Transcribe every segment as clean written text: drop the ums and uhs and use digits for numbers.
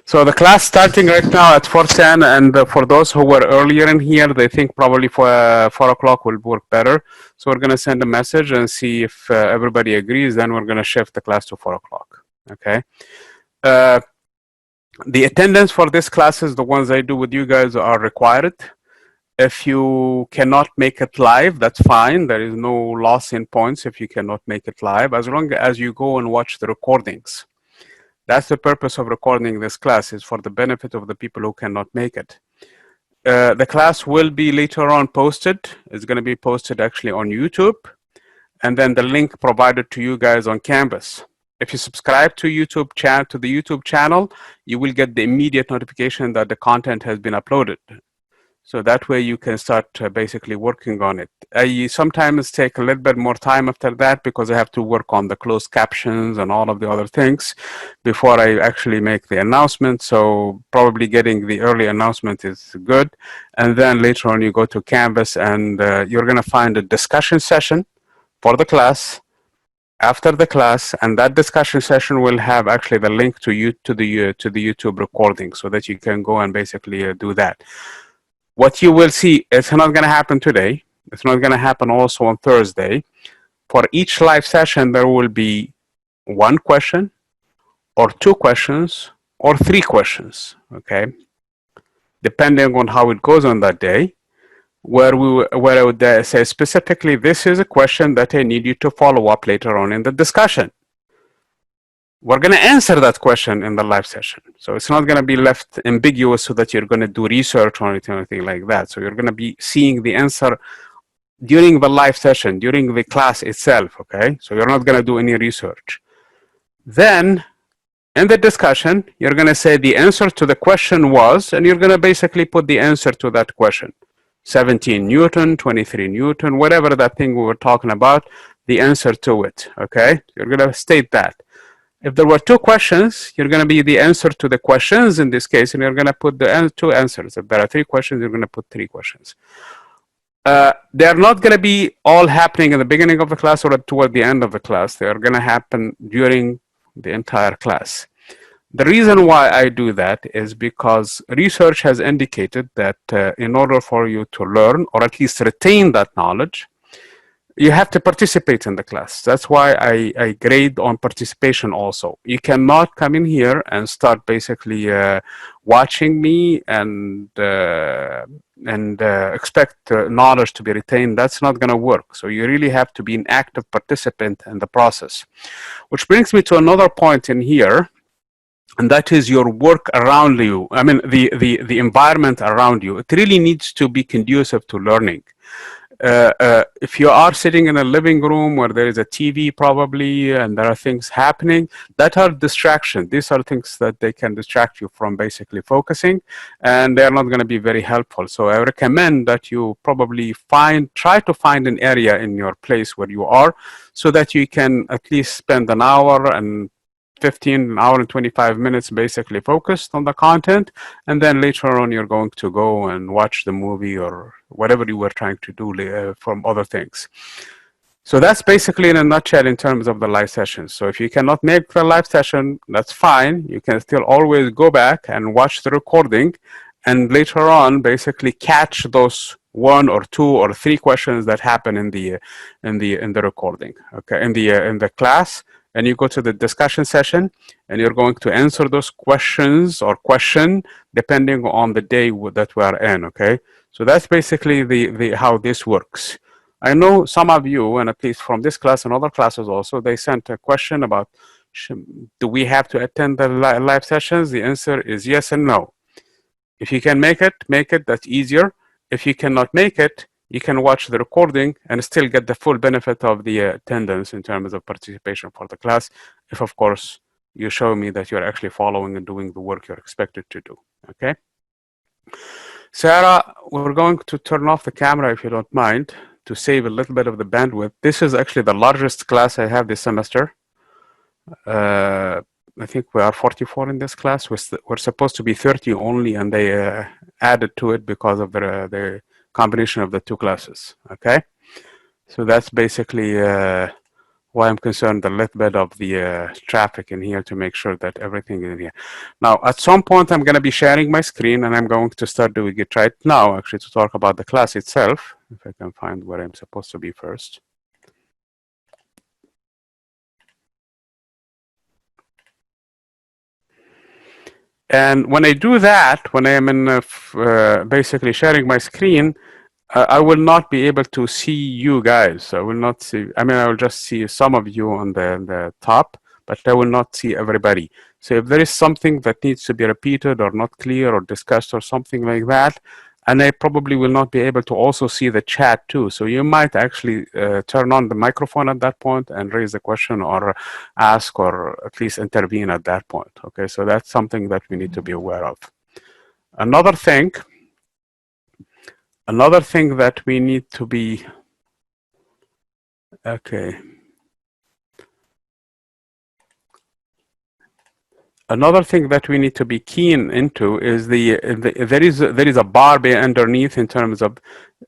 So the class starting right now at 4:10, and for those who were earlier in here, they think probably for 4 o'clock will work better. So we're going to send a message and see if everybody agrees. Then we're going to shift the class to 4 o'clock. Okay. The attendance for this classes, the ones I do with you guys, are required. If you cannot make it live, that's fine. There is no loss in points if you cannot make it live, as long as you go and watch the recordings. That's the purpose of recording this class, is for the benefit of the people who cannot make it. The class will be later on posted. It's going to be posted actually on YouTube, and then the link provided to you guys on Canvas. If you subscribe to the YouTube channel, you will get the immediate notification that the content has been uploaded. So that way you can start basically working on it. I sometimes take a little bit more time after that because I have to work on the closed captions and all of the other things before I actually make the announcement. So probably getting the early announcement is good. And then later on you go to Canvas and you're going to find a discussion session for the class after the class, and that discussion session will have actually the link to the YouTube recording so that you can go and basically do that. What you will see, it's not going to happen today. It's not going to happen also on Thursday. For each live session, there will be one question or two questions or three questions, okay? Depending on how it goes on that day, where I would say specifically, this is a question that I need you to follow up later on in the discussion. We're going to answer that question in the live session. So it's not going to be left ambiguous so that you're going to do research or anything like that. So you're going to be seeing the answer during the live session, during the class itself, okay? So you're not going to do any research. Then in the discussion, you're going to say the answer to the question was, and you're going to basically put the answer to that question. 17 Newton, 23 Newton, whatever that thing we were talking about, the answer to it, okay? You're going to state that. If there were two questions, you're going to be the answer to the questions in this case, and you're going to put the two answers. If there are three questions, you're going to put three questions. They're not going to be all happening in the beginning of the class or toward the end of the class. They are going to happen during the entire class. The reason why I do that is because research has indicated that in order for you to learn, or at least retain that knowledge, you have to participate in the class. That's why I grade on participation also. You cannot come in here and start basically watching me and expect knowledge to be retained. That's not going to work. So you really have to be an active participant in the process. Which brings me to another point in here, and that is your work around you. I mean, the environment around you. It really needs to be conducive to learning. If you are sitting in a living room where there is a TV probably and there are things happening, that are distractions. These are things that they can distract you from basically focusing, and they're not going to be very helpful. So I recommend that you probably try to find an area in your place where you are so that you can at least spend an hour and 15, an hour and 25 minutes basically focused on the content, and then later on you're going to go and watch the movie or whatever you were trying to do from other things. So that's basically in a nutshell in terms of the live sessions. So if you cannot make the live session, that's fine. You can still always go back and watch the recording, and later on basically catch those one or two or three questions that happen in the recording, okay, in the class. And you go to the discussion session and you're going to answer those questions or question depending on the day that we are in, okay? So that's basically the how this works. I know some of you, and at least from this class and other classes also, they sent a question about, do we have to attend the live sessions? The answer is yes and no. If you can make it, that's easier. If you cannot make it, you can watch the recording and still get the full benefit of the attendance in terms of participation for the class, if of course you show me that you're actually following and doing the work you're expected to do, okay? Sarah, we're going to turn off the camera if you don't mind to save a little bit of the bandwidth. This is actually the largest class I have this semester. I think we are 44 in this class. We're supposed to be 30 only, and they added to it because of the combination of the two classes, okay? So that's basically why I'm concerned a little bit of the traffic in here to make sure that everything is in here. Now, at some point, I'm going to be sharing my screen, and I'm going to start doing it right now, actually, to talk about the class itself, if I can find where I'm supposed to be first. And when I do that, when I am in basically sharing my screen, I will not be able to see you guys. I will not see, I mean, I will just see some of you on the top, but I will not see everybody. So if there is something that needs to be repeated or not clear or discussed or something like that, and I probably will not be able to also see the chat too. So you might actually turn on the microphone at that point and raise a question or ask or at least intervene at that point. Okay, so that's something that we need to be aware of. Another thing that we need to be, okay. Another thing that we need to be keen into is there is a bar underneath in terms of,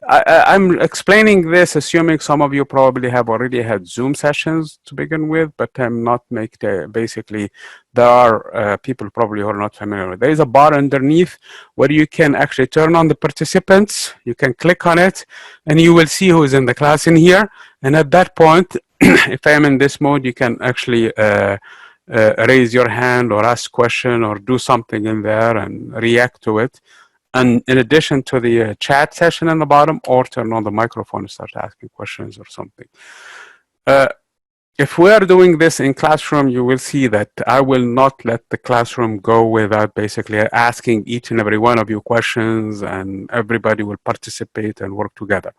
I'm explaining this assuming some of you probably have already had Zoom sessions to begin with, but I'm not basically, there are people probably who are not familiar with. There is a bar underneath where you can actually turn on the participants, you can click on it, and you will see who is in the class in here. And at that point, if I am in this mode, you can actually raise your hand or ask question or do something in there and react to it. And in addition to the chat session in the bottom, or turn on the microphone and start asking questions or something. If we are doing this in classroom, you will see that I will not let the classroom go without basically asking each and every one of you questions, and everybody will participate and work together.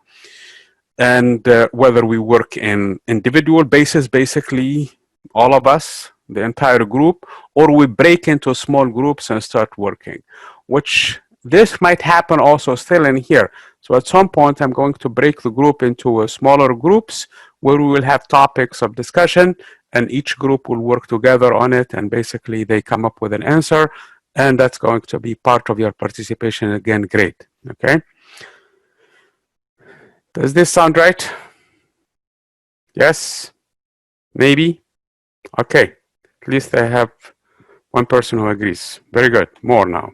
And whether we work in individual basis, basically all of us, the entire group, or we break into small groups and start working, which this might happen also still in here. So at some point, I'm going to break the group into smaller groups where we will have topics of discussion, and each group will work together on it, and basically they come up with an answer, and that's going to be part of your participation. Again, great. Okay. Does this sound right? Yes? Maybe? Okay. At least I have one person who agrees. Very good. More now.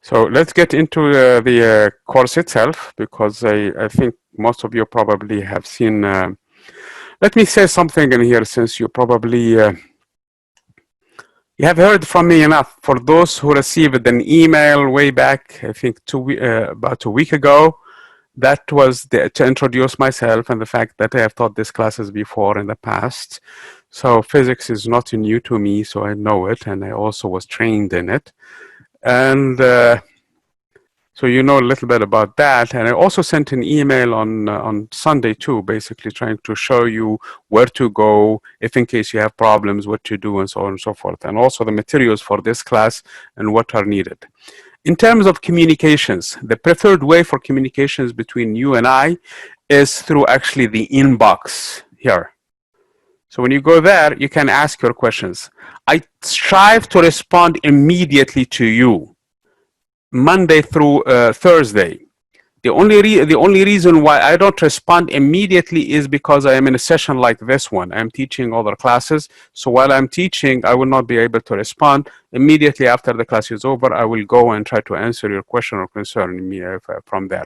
So let's get into the course itself, because I think most of you probably have seen. Let me say something in here, since you probably you have heard from me enough. For those who received an email way back, I think about a week ago, that was to introduce myself and the fact that I have taught these classes before in the past. So physics is not new to me, so I know it, and I also was trained in it. And so you know a little bit about that. And I also sent an email on Sunday too, basically trying to show you where to go, if in case you have problems, what to do, and so on and so forth. And also the materials for this class and what are needed. In terms of communications, the preferred way for communications between you and I is through actually the inbox here. So when you go there, you can ask your questions. I strive to respond immediately to you, Monday through Thursday. The only reason why I don't respond immediately is because I am in a session like this one. I'm teaching other classes. So while I'm teaching, I will not be able to respond. Immediately after the class is over, I will go and try to answer your question or concern from there.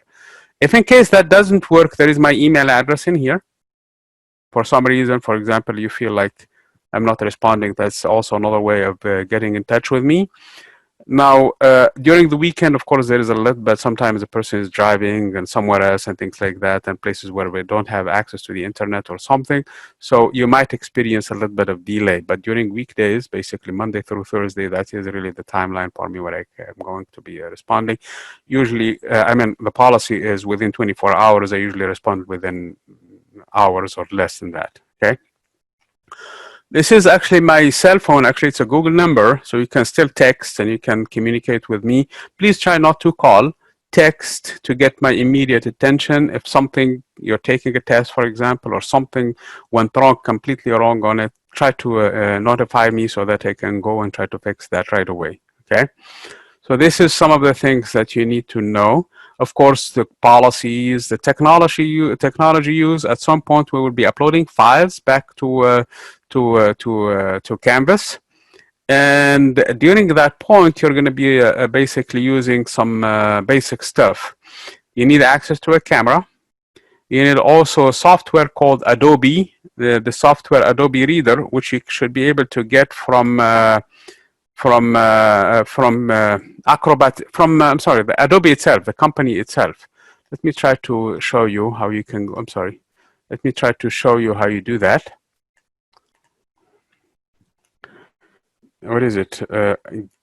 If in case that doesn't work, there is my email address in here. For some reason, for example, you feel like I'm not responding, that's also another way of getting in touch with me. Now, during the weekend, of course, there is a little bit, sometimes the person is driving and somewhere else and things like that, and places where we don't have access to the internet or something. So you might experience a little bit of delay. But during weekdays, basically Monday through Thursday, that is really the timeline for me where I am going to be responding. Usually, I mean, the policy is within 24 hours. I usually respond within hours or less than that, okay? This is actually my cell phone. Actually, it's a Google number, so you can still text and you can communicate with me. Please try not to call. Text to get my immediate attention. If something, you're taking a test, for example, or something went wrong, completely wrong on it, try to notify me so that I can go and try to fix that right away, okay? So this is some of the things that you need to know. of course, the policies, the technology use. At some point, we will be uploading files back to Canvas. And during that point, you're going to be basically using some basic stuff. You need access to a camera. You need also a software called Adobe, the software Adobe Reader, which you should be able to get from Acrobat, I'm sorry, the Adobe itself, the company itself. Let me try to show you how you can, I'm sorry. Let me try to show you how you do that. What is it?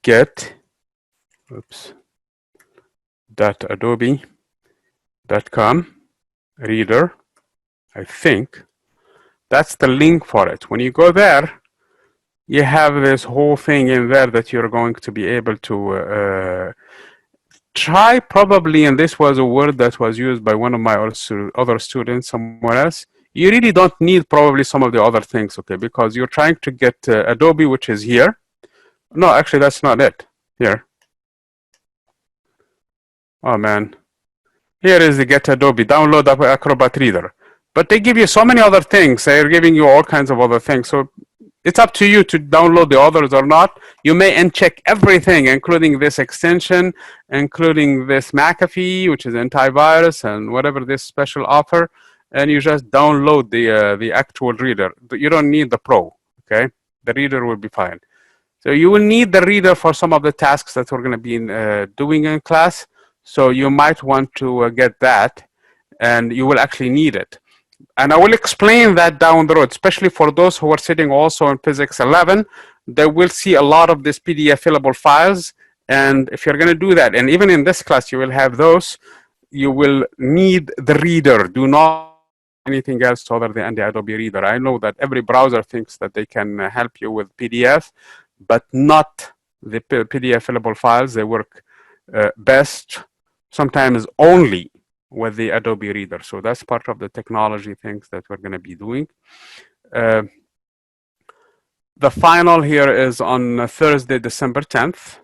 Get, oops, .adobe.com reader, I think. That's the link for it. When you go there, you have this whole thing in there that you're going to be able to try probably, and this was a word that was used by one of my other students somewhere else. You really don't need probably some of the other things, okay? Because you're trying to get Adobe, which is here. No, actually, that's not it. Here. Oh, man. Here is the Get Adobe. Download Acrobat Reader. But they give you so many other things. They're giving you all kinds of other things. So it's up to you to download the others or not. You may uncheck everything, including this extension, including this McAfee, which is antivirus, and whatever this special offer, and you just download the actual reader. You don't need the Pro, okay? The reader will be fine. So you will need the reader for some of the tasks that we're going to be doing in class. So you might want to get that, and you will actually need it. And I will explain that down the road, especially for those who are sitting also in Physics 11. They will see a lot of these PDF fillable files. And if you're going to do that, and even in this class, you will have those, you will need the reader. Do not anything else other than the Adobe Reader. I know that every browser thinks that they can help you with PDF, but not the PDF fillable files. They work best, sometimes only with the Adobe Reader. So that's part of the technology things that we're going to be doing. The final here is on Thursday, December 10th.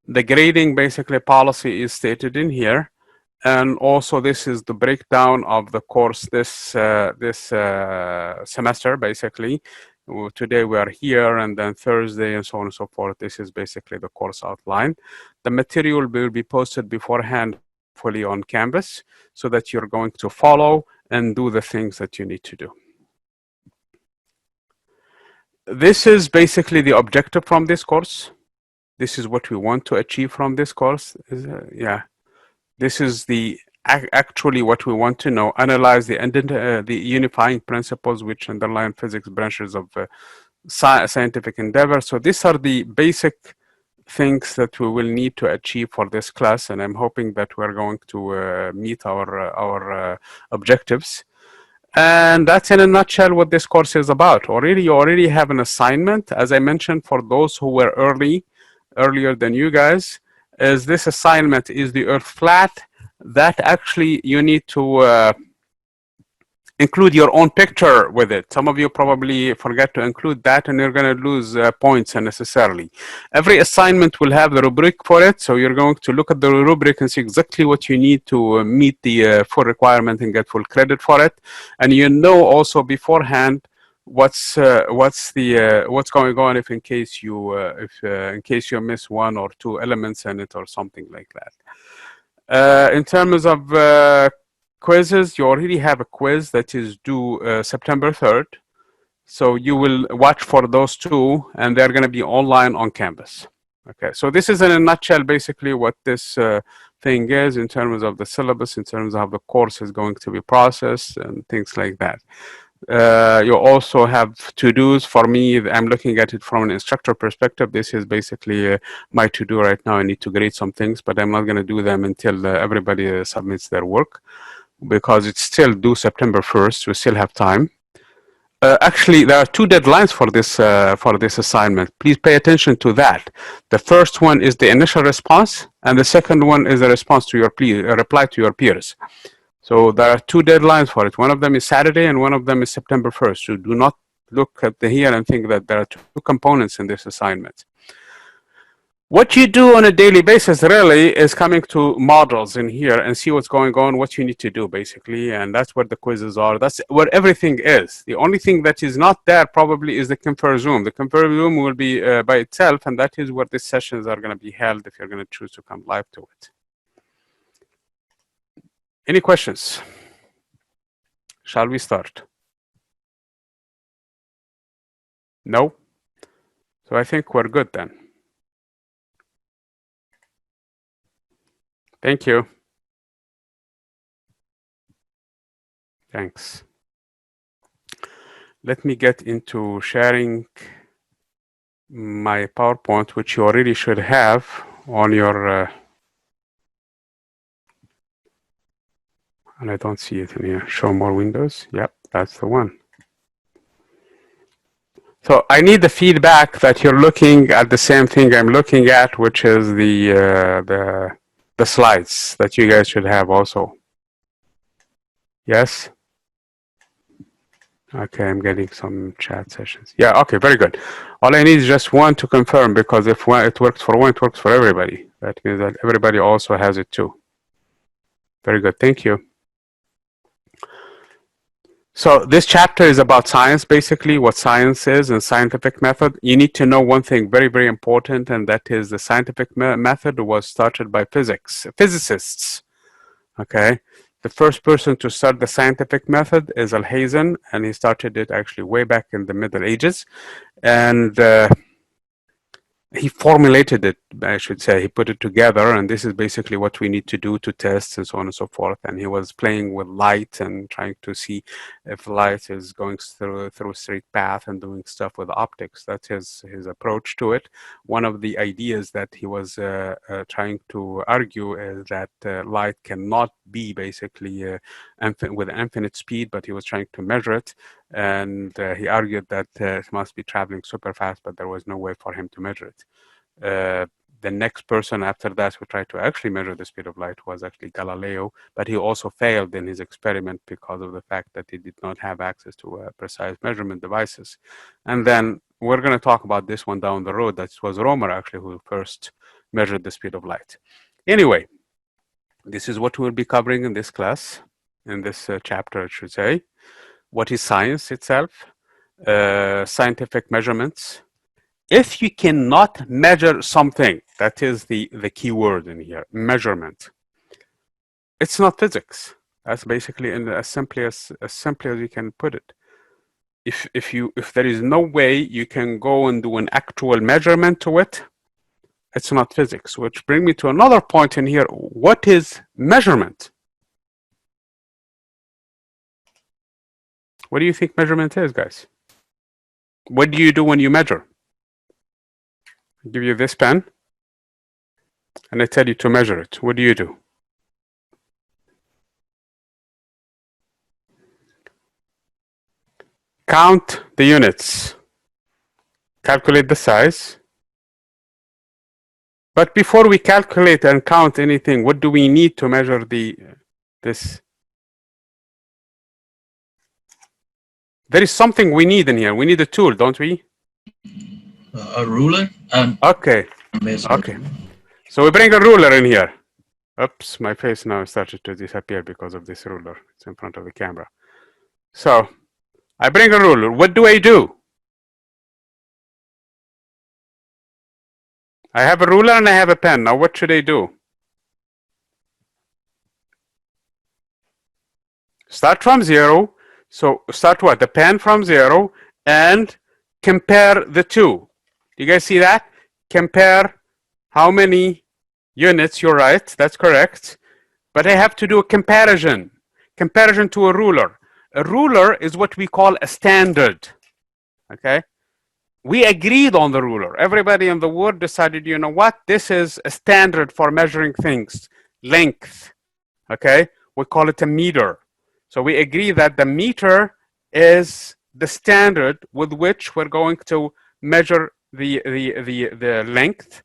The grading basically policy is stated in here. And also this is the breakdown of the course this semester, basically. Today we are here, and then Thursday and so on and so forth. This is basically the course outline. The material will be posted beforehand fully on Canvas so that you're going to follow and do the things that you need to do. This is basically the objective from this course. This is what we want to achieve from this course. Yeah, this is the actually what we want to know. Analyze the unifying principles which underlie physics branches of scientific endeavor. So these are the basic things that we will need to achieve for this class, and I'm hoping that we're going to meet our objectives. And that's in a nutshell what this course is about. You already have an assignment, as I mentioned, for those who were earlier than you guys. Is this assignment is the Earth flat? That actually you need to include your own picture with it. Some of you probably forget to include that, and you're going to lose points unnecessarily. Every assignment will have the rubric for it, so you're going to look at the rubric and see exactly what you need to meet the full requirement and get full credit for it. And you know also beforehand what's going on if in case you miss one or two elements in it or something like that. In terms of quizzes, you already have a quiz that is due September 3rd. So you will watch for those two, and they're going to be online on Canvas. Okay, so this is in a nutshell basically what this thing is in terms of the syllabus, in terms of how the course is going to be processed and things like that. You also have to-dos. For me, I'm looking at it from an instructor perspective. This is basically my to-do right now. I need to grade some things, but I'm not going to do them until everybody submits their work, because it's still due September 1st. We still have time. Actually, there are two deadlines for this assignment. Please pay attention to that. The first one is the initial response, and the second one is the response to your reply to your peers. So there are two deadlines for it. One of them is Saturday, and one of them is September 1st. So do not look at here and think that there are two components in this assignment. What you do on a daily basis really is coming to models in here and see what's going on, what you need to do basically, and that's where the quizzes are. That's where everything is. The only thing that is not there probably is the Confer Zoom. The Confer Zoom will be by itself, and that is where these sessions are going to be held if you're going to choose to come live to it. Any questions? Shall we start? No? So I think we're good then. Thank you. Thanks. Let me get into sharing my PowerPoint, which you already should have on your, and I don't see it in here. Show more windows. Yep, that's the one. So I need the feedback that you're looking at the same thing I'm looking at, which is the slides that you guys should have also. Yes? Okay, I'm getting some chat sessions. Yeah, okay, very good. All I need is just one to confirm, because if one, it works for one, it works for everybody. That means that everybody also has it too. Very good, thank you. So this chapter is about science, basically, what science is and scientific method. You need to know one thing very, very important, and that is the scientific method was started by physicists, okay? The first person to start the scientific method is Alhazen, and he started it actually way back in the Middle Ages. And he formulated it, I should say. He put it together, and this is basically what we need to do to test and so on and so forth. And he was playing with light and trying to see if light is going through a straight path and doing stuff with optics. That's his approach to it. One of the ideas that he was trying to argue is that light cannot be basically with infinite speed, but he was trying to measure it. And he argued that it must be traveling super fast, but there was no way for him to measure it. The next person after that who tried to actually measure the speed of light was actually Galileo, but he also failed in his experiment because of the fact that he did not have access to precise measurement devices. And then we're going to talk about this one down the road. That was Romer actually who first measured the speed of light. Anyway, this is what we'll be covering in this class, in this chapter, I should say. What is science itself? Scientific measurements. If you cannot measure something, that is the key word in here, measurement. It's not physics. That's basically as simply as you can put it. If there is no way you can go and do an actual measurement to it, it's not physics. Which brings me to another point in here. What is measurement? What do you think measurement is, guys? What do you do when you measure? I give you this pen, and I tell you to measure it. What do you do? Count the units. Calculate the size. But before we calculate and count anything, what do we need to measure this? There is something we need in here. We need a tool, don't we? A ruler and okay. So we bring a ruler in here. Oops, my face now started to disappear because of this ruler. It's in front of the camera. So I bring a ruler. What do I do? I have a ruler and I have a pen. Now what should I do? Start from zero. So start what? The pen from zero and compare the two. You guys see that? Compare how many units. You're right. That's correct. But I have to do a comparison. Comparison to a ruler. A ruler is what we call a standard. Okay? We agreed on the ruler. Everybody in the world decided, you know what? This is a standard for measuring things. Length. Okay? We call it a meter. So we agree that the meter is the standard with which we're going to measure the length.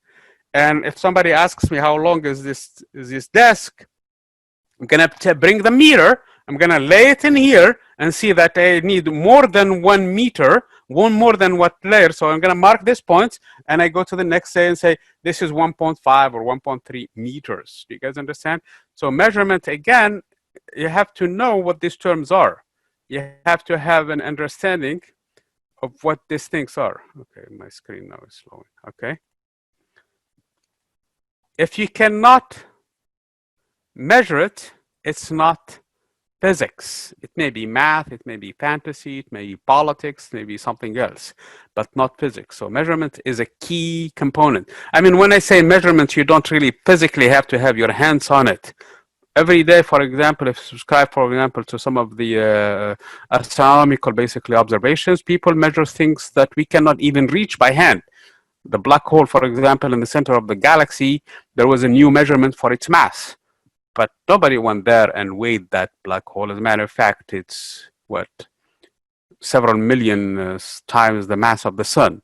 And if somebody asks me how long is this desk, I'm gonna bring the meter, I'm gonna lay it in here, and see that I need more than 1 meter, more than what layer. So I'm going to mark this point, and I go to the next day and say, this is 1.5 or 1.3 meters. Do you guys understand? So measurement, again, you have to know what these terms are. You have to have an understanding of what these things are. Okay, my screen now is slowing. Okay. If you cannot measure it, it's not physics. It may be math, it may be fantasy, it may be politics, maybe something else, but not physics. So measurement is a key component. I mean, when I say measurement, you don't really physically have to have your hands on it. Every day, for example, if you subscribe, for example, to some of the astronomical, basically, observations, people measure things that we cannot even reach by hand. The black hole, for example, in the center of the galaxy, there was a new measurement for its mass. But nobody went there and weighed that black hole. As a matter of fact, it's, what, several million times the mass of the sun.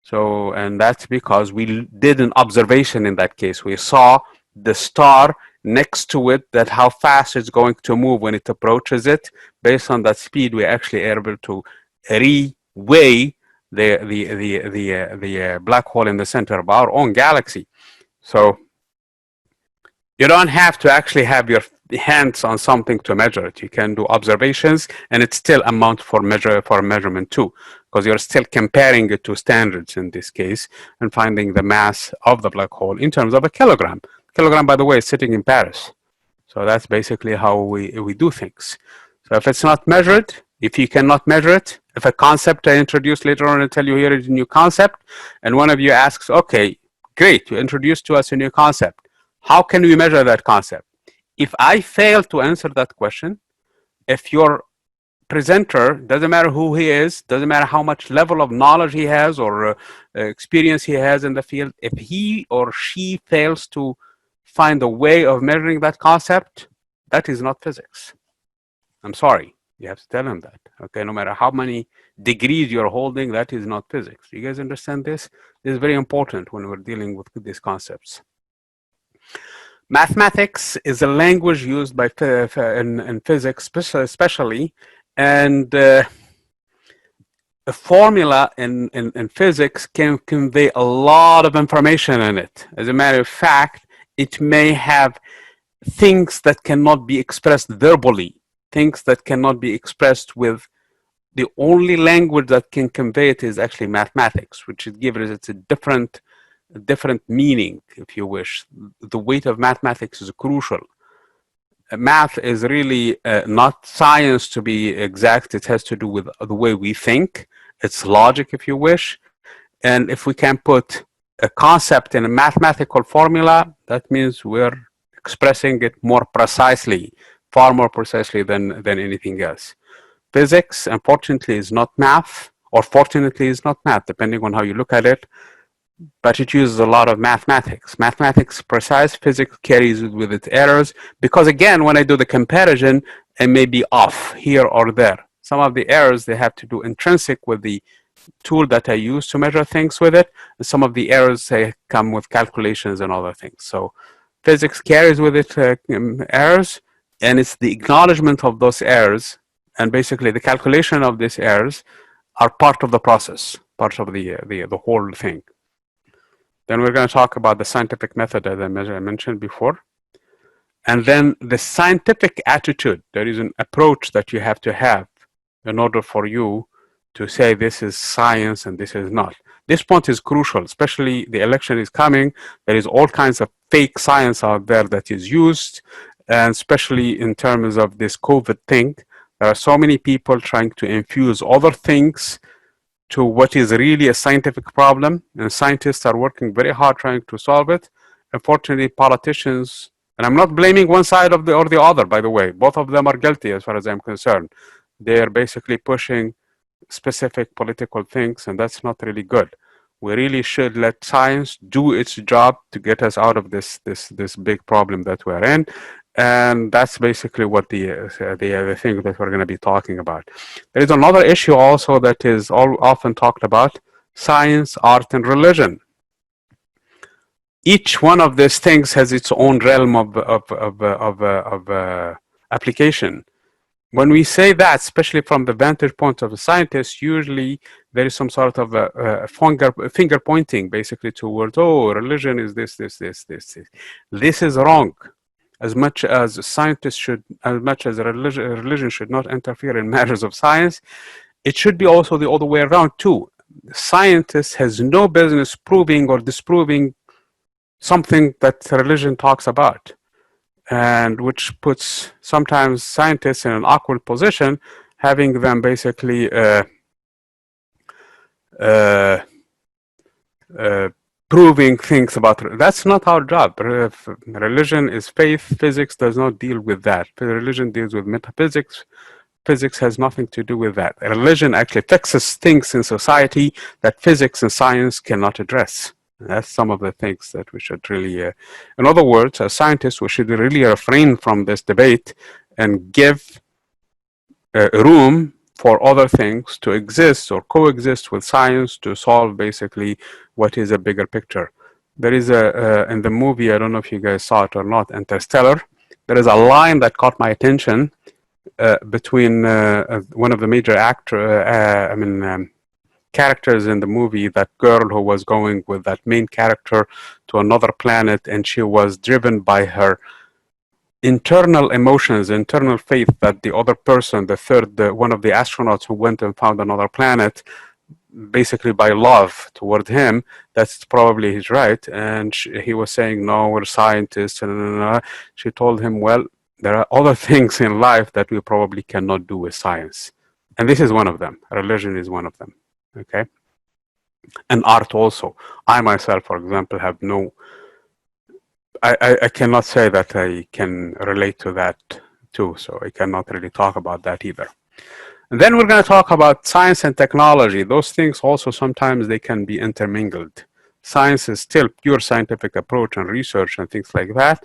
So, and that's because we did an observation in that case. We saw the star next to it, that how fast it's going to move when it approaches it. Based on that speed, we're actually able to re-weigh the black hole in the center of our own galaxy. So you don't have to actually have your hands on something to measure it. You can do observations, and it still amount for measurement too, because you're still comparing it to standards in this case and finding the mass of the black hole in terms of a kilogram. Kilogram, by the way, is sitting in Paris. So that's basically how we do things. So if it's not measured, if you cannot measure it, if a concept I introduce later on and tell you here is a new concept, and one of you asks, okay, great, you introduced to us a new concept. How can we measure that concept? If I fail to answer that question, if your presenter, doesn't matter who he is, doesn't matter how much level of knowledge he has or experience he has in the field, if he or she fails to find a way of measuring that concept, that is not physics. I'm sorry, you have to tell him that. Okay, no matter how many degrees you're holding, that is not physics. You guys understand this? This is very important when we're dealing with these concepts. Mathematics is a language used by in physics, especially, and a formula in physics can convey a lot of information in it. As a matter of fact, it may have things that cannot be expressed verbally, things that cannot be expressed with the only language that can convey it is actually mathematics, which gives it a different meaning, if you wish. The weight of mathematics is crucial. Math is really not science, to be exact. It has to do with the way we think. It's logic, if you wish. And if we can put a concept in a mathematical formula, that means we're expressing it more precisely, far more precisely than anything else. Physics, unfortunately, is not math, or fortunately is not math, depending on how you look at it. But it uses a lot of mathematics. Mathematics precise, physics carries with its errors, because again, when I do the comparison, it may be off here or there. Some of the errors, they have to do intrinsic with the tool that I use to measure things with it. And some of the errors, they come with calculations and other things. So physics carries with it errors, and it's the acknowledgement of those errors, and basically the calculation of these errors are part of the process, part of the whole thing. Then we're going to talk about the scientific method, as I mentioned before. And then the scientific attitude. There is an approach that you have to have in order for you to say this is science and this is not. This point is crucial, especially the election is coming. There is all kinds of fake science out there that is used, and especially in terms of this COVID thing. There are so many people trying to infuse other things to what is really a scientific problem, and scientists are working very hard trying to solve it. Unfortunately, politicians, and I'm not blaming one side or the other, by the way, both of them are guilty as far as I'm concerned. They're basically pushing specific political things, and that's not really good. We really should let science do its job to get us out of this big problem that we're in. And that's basically what the thing that we're going to be talking about. There is another issue also that is often talked about: science, art, and religion. Each one of these things has its own realm of application. when we say that, especially from the vantage point of a scientist, usually there is some sort of a finger pointing basically towards, oh, religion is this, this, this, this, this. This is wrong. As much as scientists should, as much as religion should not interfere in matters of science, it should be also the other way around too. Scientist has no business proving or disproving something that religion talks about, and which puts sometimes scientists in an awkward position, having them basically uh, proving things about. That's not our job. Religion is faith. Physics does not deal with that. Religion deals with metaphysics. Physics has nothing to do with that. Religion actually fixes things in society that physics and science cannot address. That's some of the things that we should really, in other words, as scientists, we should really refrain from this debate and give room for other things to exist or coexist with science to solve basically what is a bigger picture. There is in the movie, I don't know if you guys saw it or not, Interstellar, there is a line that caught my attention between one of the major characters in the movie, that girl who was going with that main character to another planet, and she was driven by her internal emotions, internal faith that the other person, one of the astronauts who went and found another planet, basically by love toward him, that's probably his right. And he was saying, no, we're scientists. And she told him, well, there are other things in life that we probably cannot do with science. And this is one of them. Religion is one of them. Okay. And art also. I myself, for example, have I cannot say that I can relate to that too. So I cannot really talk about that either. And then we're going to talk about science and technology. Those things also sometimes they can be intermingled. Science is still pure scientific approach and research and things like that.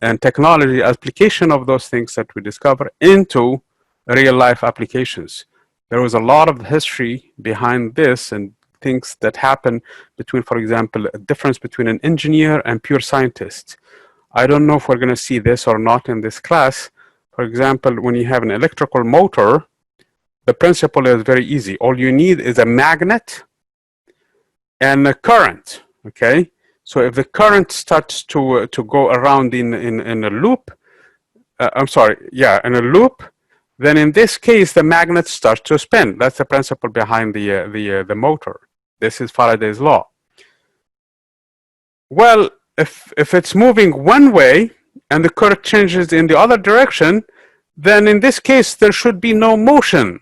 And technology, application of those things that we discover into real life applications. There was a lot of history behind this and things that happen between, for example, a difference between an engineer and pure scientist. I don't know if we're going to see this or not in this class. For example, when you have an electrical motor, the principle is very easy. All you need is a magnet and a current, okay? So if the current starts to go around in a loop, in a loop, then in this case, the magnet starts to spin. That's the principle behind the motor. This is Faraday's law. Well, if it's moving one way and the current changes in the other direction, then in this case, there should be no motion.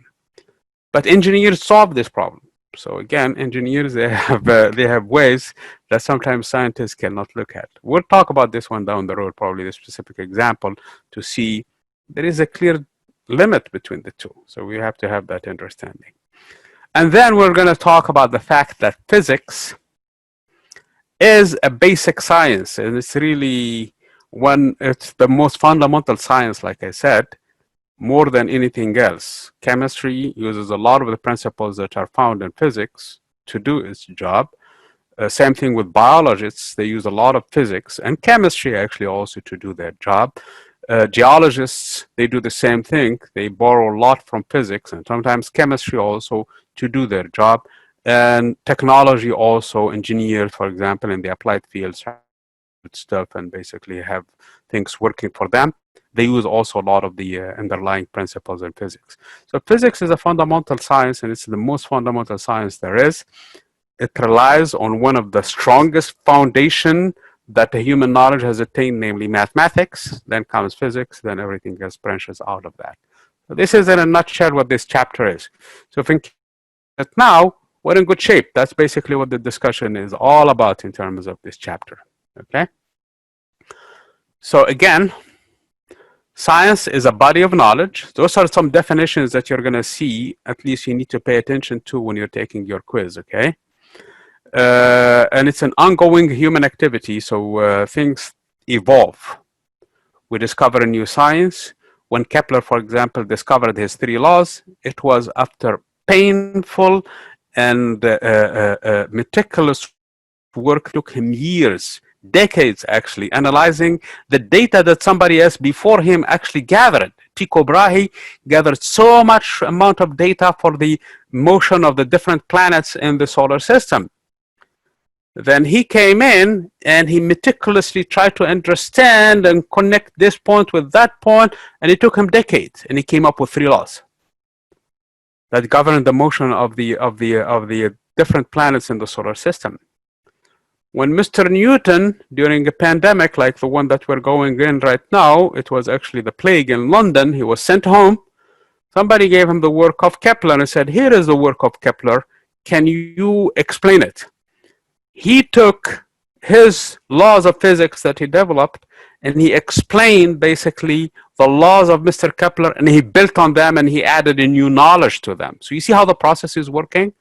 But engineers solve this problem. So again, engineers, they have ways that sometimes scientists cannot look at. We'll talk about this one down the road, probably the specific example, to see there is a clear limit between the two. So we have to have that understanding. And then we're going to talk about the fact that physics is a basic science, and it's really it's the most fundamental science, like I said, more than anything else. Chemistry uses a lot of the principles that are found in physics to do its job. Same thing with biologists. They use a lot of physics and chemistry actually also to do their job. Geologists, they do the same thing. They borrow a lot from physics and sometimes chemistry also to do their job. And technology also, engineers, for example, in the applied fields, stuff and basically have things working for them. They use also a lot of the underlying principles in physics. So physics is a fundamental science, and it's the most fundamental science there is. It relies on one of the strongest foundation that the human knowledge has attained, namely mathematics, then comes physics, then everything else branches out of that. So this is in a nutshell what this chapter is. So if in now, we're in good shape. That's basically what the discussion is all about in terms of this chapter, okay? So again, science is a body of knowledge. Those are some definitions that you're gonna see, at least you need to pay attention to when you're taking your quiz, okay? And it's an ongoing human activity, so things evolve. We discover a new science. When Kepler, for example, discovered his 3 laws, it was after painful and meticulous work. It took him years decades actually, analyzing the data that somebody else before him actually gathered. Tycho Brahe gathered so much amount of data for the motion of the different planets in the solar system. Then he came in and he meticulously tried to understand and connect this point with that point, and it took him decades, and he came up with 3 laws that govern the motion of the different planets in the solar system. When Mr. Newton, during a pandemic like the one that we're going in right now, it was actually the plague in London, he was sent home. Somebody gave him the work of Kepler and said, here is the work of Kepler, can you explain it? He took his laws of physics that he developed and he explained basically the laws of Mr. Kepler, and he built on them and he added a new knowledge to them. So you see how the process is working?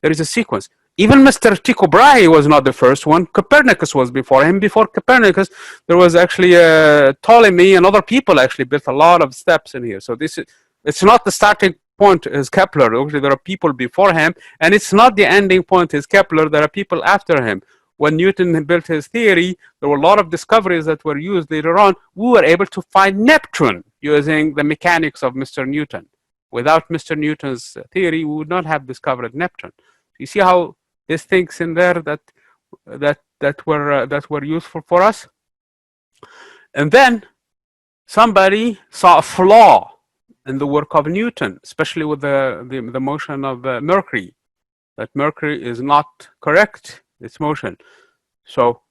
There is a sequence. Even Mr. Tycho Brahe was not the first one. Copernicus was before him. Before Copernicus, there was actually Ptolemy, and other people actually built a lot of steps in here. So it's not the starting point is Kepler. Actually, there are people before him, and it's not the ending point is Kepler. There are people after him. When Newton built his theory, there were a lot of discoveries that were used later on. We were able to find Neptune using the mechanics of Mr. Newton. Without Mr. Newton's theory, we would not have discovered Neptune. You see how there's things in there that were useful for us. And then somebody saw a flaw in the work of Newton, especially with the motion of Mercury. That Mercury is not correct, its motion. So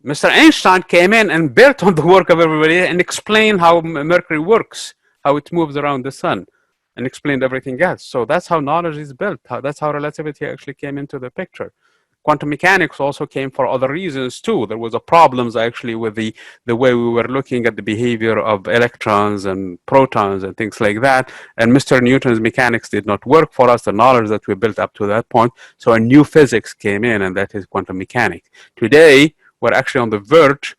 Mr. Einstein came in and built on the work of everybody and explained how Mercury works, how it moves around the sun, and explained everything else. So that's how knowledge is built. That's how relativity actually came into the picture. Quantum mechanics also came for other reasons too. There was a problems actually with the way we were looking at the behavior of electrons and protons and things like that. And Mr. Newton's mechanics did not work for us, the knowledge that we built up to that point. So a new physics came in, and that is quantum mechanics. Today, we're actually on the verge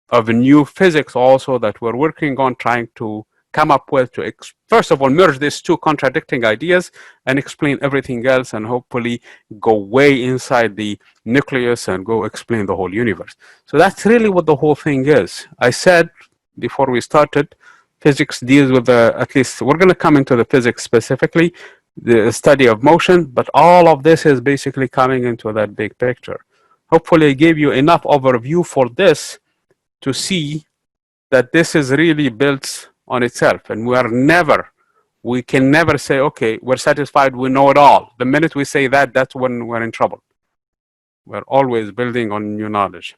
of a new physics also that we're working on, trying to come up with to first of all merge these two contradicting ideas and explain everything else, and hopefully go way inside the nucleus and go explain the whole universe. So that's really what the whole thing is. I said before we started, physics deals with at least we're going to come into the physics specifically, the study of motion, but all of this is basically coming into that big picture. Hopefully I gave you enough overview for this to see that this is really built on itself, and we can never say, okay, we're satisfied, we know it all. The minute we say that, that's when we're in trouble. We're always building on new knowledge.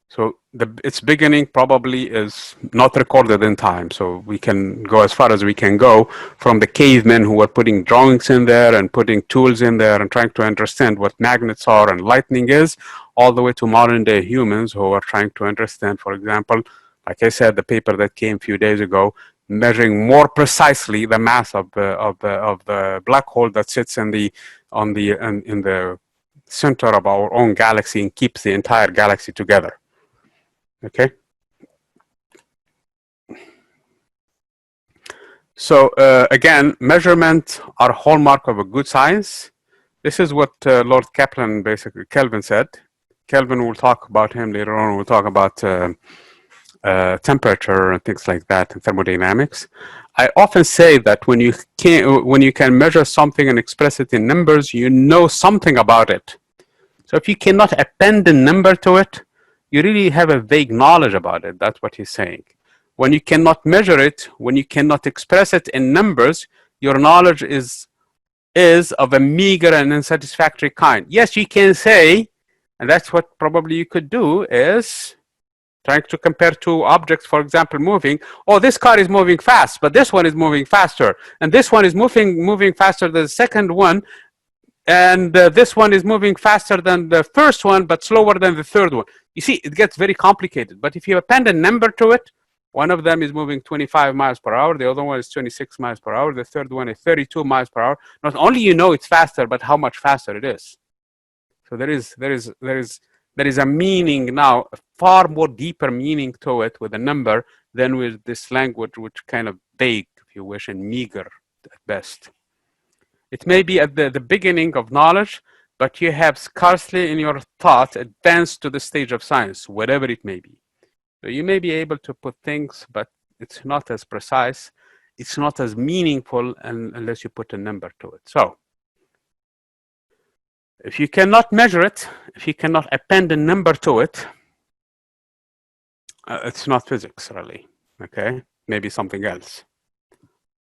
So its beginning probably is not recorded in time, so we can go as far as we can go from the cavemen who were putting drawings in there and putting tools in there and trying to understand what magnets are and lightning is, all the way to modern day humans who are trying to understand, for example, like I said, the paper that came a few days ago, measuring more precisely the mass of the black hole that sits in the center of our own galaxy and keeps the entire galaxy together. Okay. So again, measurements are hallmark of a good science. This is what Lord Kelvin said. Kelvin, will talk about him later on. We'll talk about temperature and things like that and thermodynamics. I often say that when you can measure something and express it in numbers, you know something about it. So if you cannot append a number to it, you really have a vague knowledge about it. That's what he's saying. When you cannot measure it, when you cannot express it in numbers, your knowledge is of a meager and unsatisfactory kind. Yes, you can say, and that's what probably you could do, is trying to compare two objects, for example, moving. Oh, this car is moving fast, but this one is moving faster. And this one is moving faster than the second one. And this one is moving faster than the first one, but slower than the third one. You see, it gets very complicated. But if you append a number to it, one of them is moving 25 miles per hour. The other one is 26 miles per hour. The third one is 32 miles per hour. Not only you know it's faster, but how much faster it is. So there is a meaning now, a far more deeper meaning to it with a number than with this language, which kind of vague, if you wish, and meager at best. It may be at the beginning of knowledge, but you have scarcely in your thought advanced to the stage of science, whatever it may be. So you may be able to put things, but it's not as precise, it's not as meaningful unless you put a number to it. So if you cannot measure it, if you cannot append a number to it, it's not physics really, okay? Maybe something else,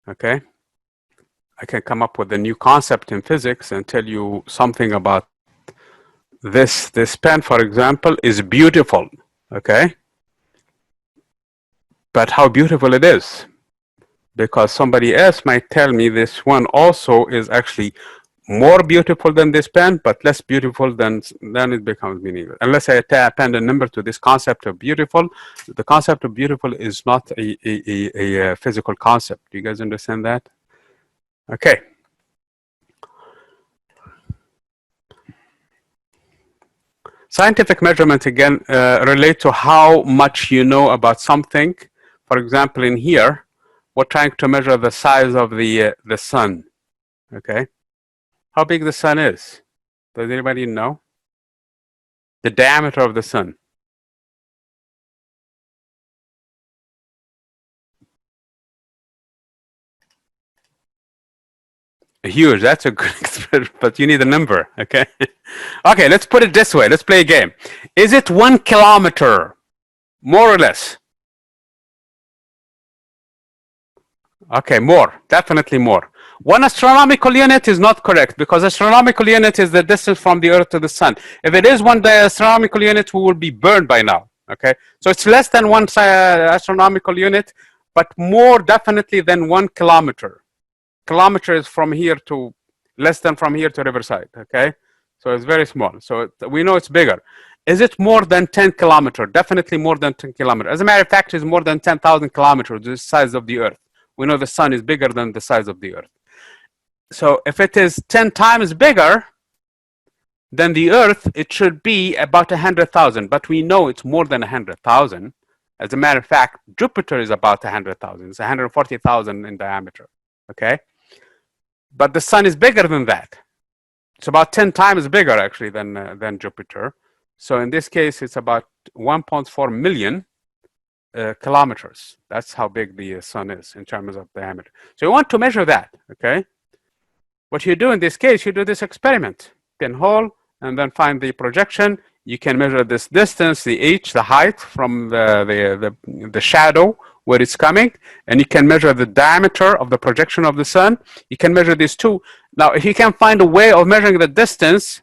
okay? I can come up with a new concept in physics and tell you something about this. This pen, for example, is beautiful, okay? But how beautiful it is, because somebody else might tell me this one also is actually more beautiful than this pen, but less beautiful then it becomes meaningless. Unless I append a number to this concept of beautiful, the concept of beautiful is not a physical concept. Do you guys understand that? Okay. Scientific measurement, again, relate to how much you know about something. For example, in here, we're trying to measure the size of the sun, okay? How big the sun is. Does anybody know? The diameter of the sun. Huge, that's a good experiment, but you need a number, okay? Okay, let's put it this way. Let's play a game. Is it 1 kilometer, more or less? Okay, more, definitely more. 1 astronomical unit is not correct because astronomical unit is the distance from the Earth to the Sun. If it is 1 astronomical unit, we will be burned by now, okay? So it's less than 1 astronomical unit, but more definitely than 1 kilometer. Kilometer is from here to less than from here to Riverside, okay? So it's very small. So we know it's bigger. Is it more than 10 kilometers? Definitely more than 10 kilometers. As a matter of fact, it's more than 10,000 kilometers, the size of the Earth. We know the sun is bigger than the size of the Earth. So if it is 10 times bigger than the Earth, it should be about 100,000. But we know it's more than 100,000. As a matter of fact, Jupiter is about 100,000. It's 140,000 in diameter, okay? But the sun is bigger than that. It's about 10 times bigger actually than Jupiter. So in this case, it's about 1.4 million kilometers. That's how big the sun is in terms of diameter. So you want to measure that, okay? What you do in this case, you do this experiment. Pinhole, and then find the projection. You can measure this distance, the h, the height from the shadow where it's coming, and you can measure the diameter of the projection of the sun. You can measure these two. Now, if you can find a way of measuring the distance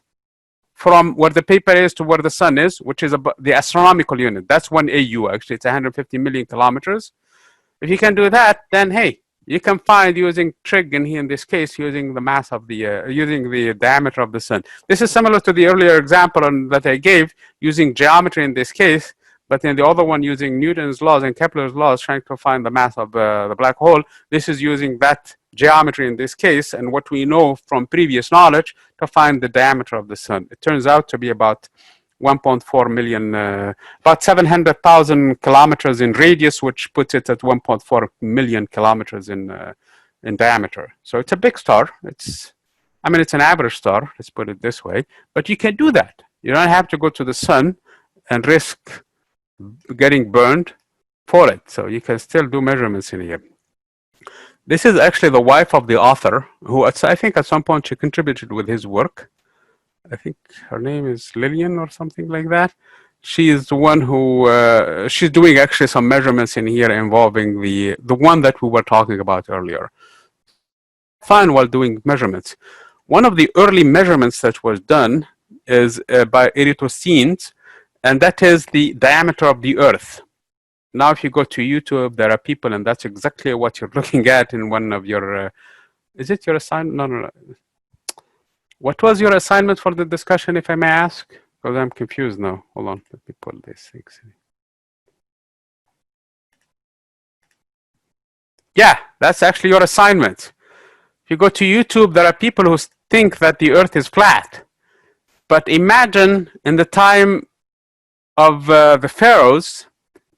from where the paper is to where the sun is, which is the astronomical unit, that's 1 AU, actually, it's 150 million kilometers. If you can do that, then hey, you can find using trig, and here in this case, using the mass of the, using the diameter of the sun. This is similar to the earlier example that I gave, using geometry in this case, but in the other one using Newton's laws and Kepler's laws, trying to find the mass of the black hole. This is using that geometry in this case, and what we know from previous knowledge to find the diameter of the sun. It turns out to be about 1.4 million, about 700,000 kilometers in radius, which puts it at 1.4 million kilometers in diameter. So it's a big star. It's an average star, let's put it this way, but you can do that. You don't have to go to the sun and risk getting burned for it. So you can still do measurements in here. This is actually the wife of the author, who I think at some point she contributed with his work. I think her name is Lillian or something like that. She is the one who, she's doing actually some measurements in here involving the one that we were talking about earlier. Fun while doing measurements. One of the early measurements that was done is by Eratosthenes, and that is the diameter of the Earth. Now, if you go to YouTube, there are people, and that's exactly what you're looking at in one of your, is it your assignment? No. What was your assignment for the discussion, if I may ask? Because I'm confused now. Hold on, let me pull these things. Yeah, that's actually your assignment. If you go to YouTube, there are people who think that the Earth is flat. But imagine in the time of the pharaohs,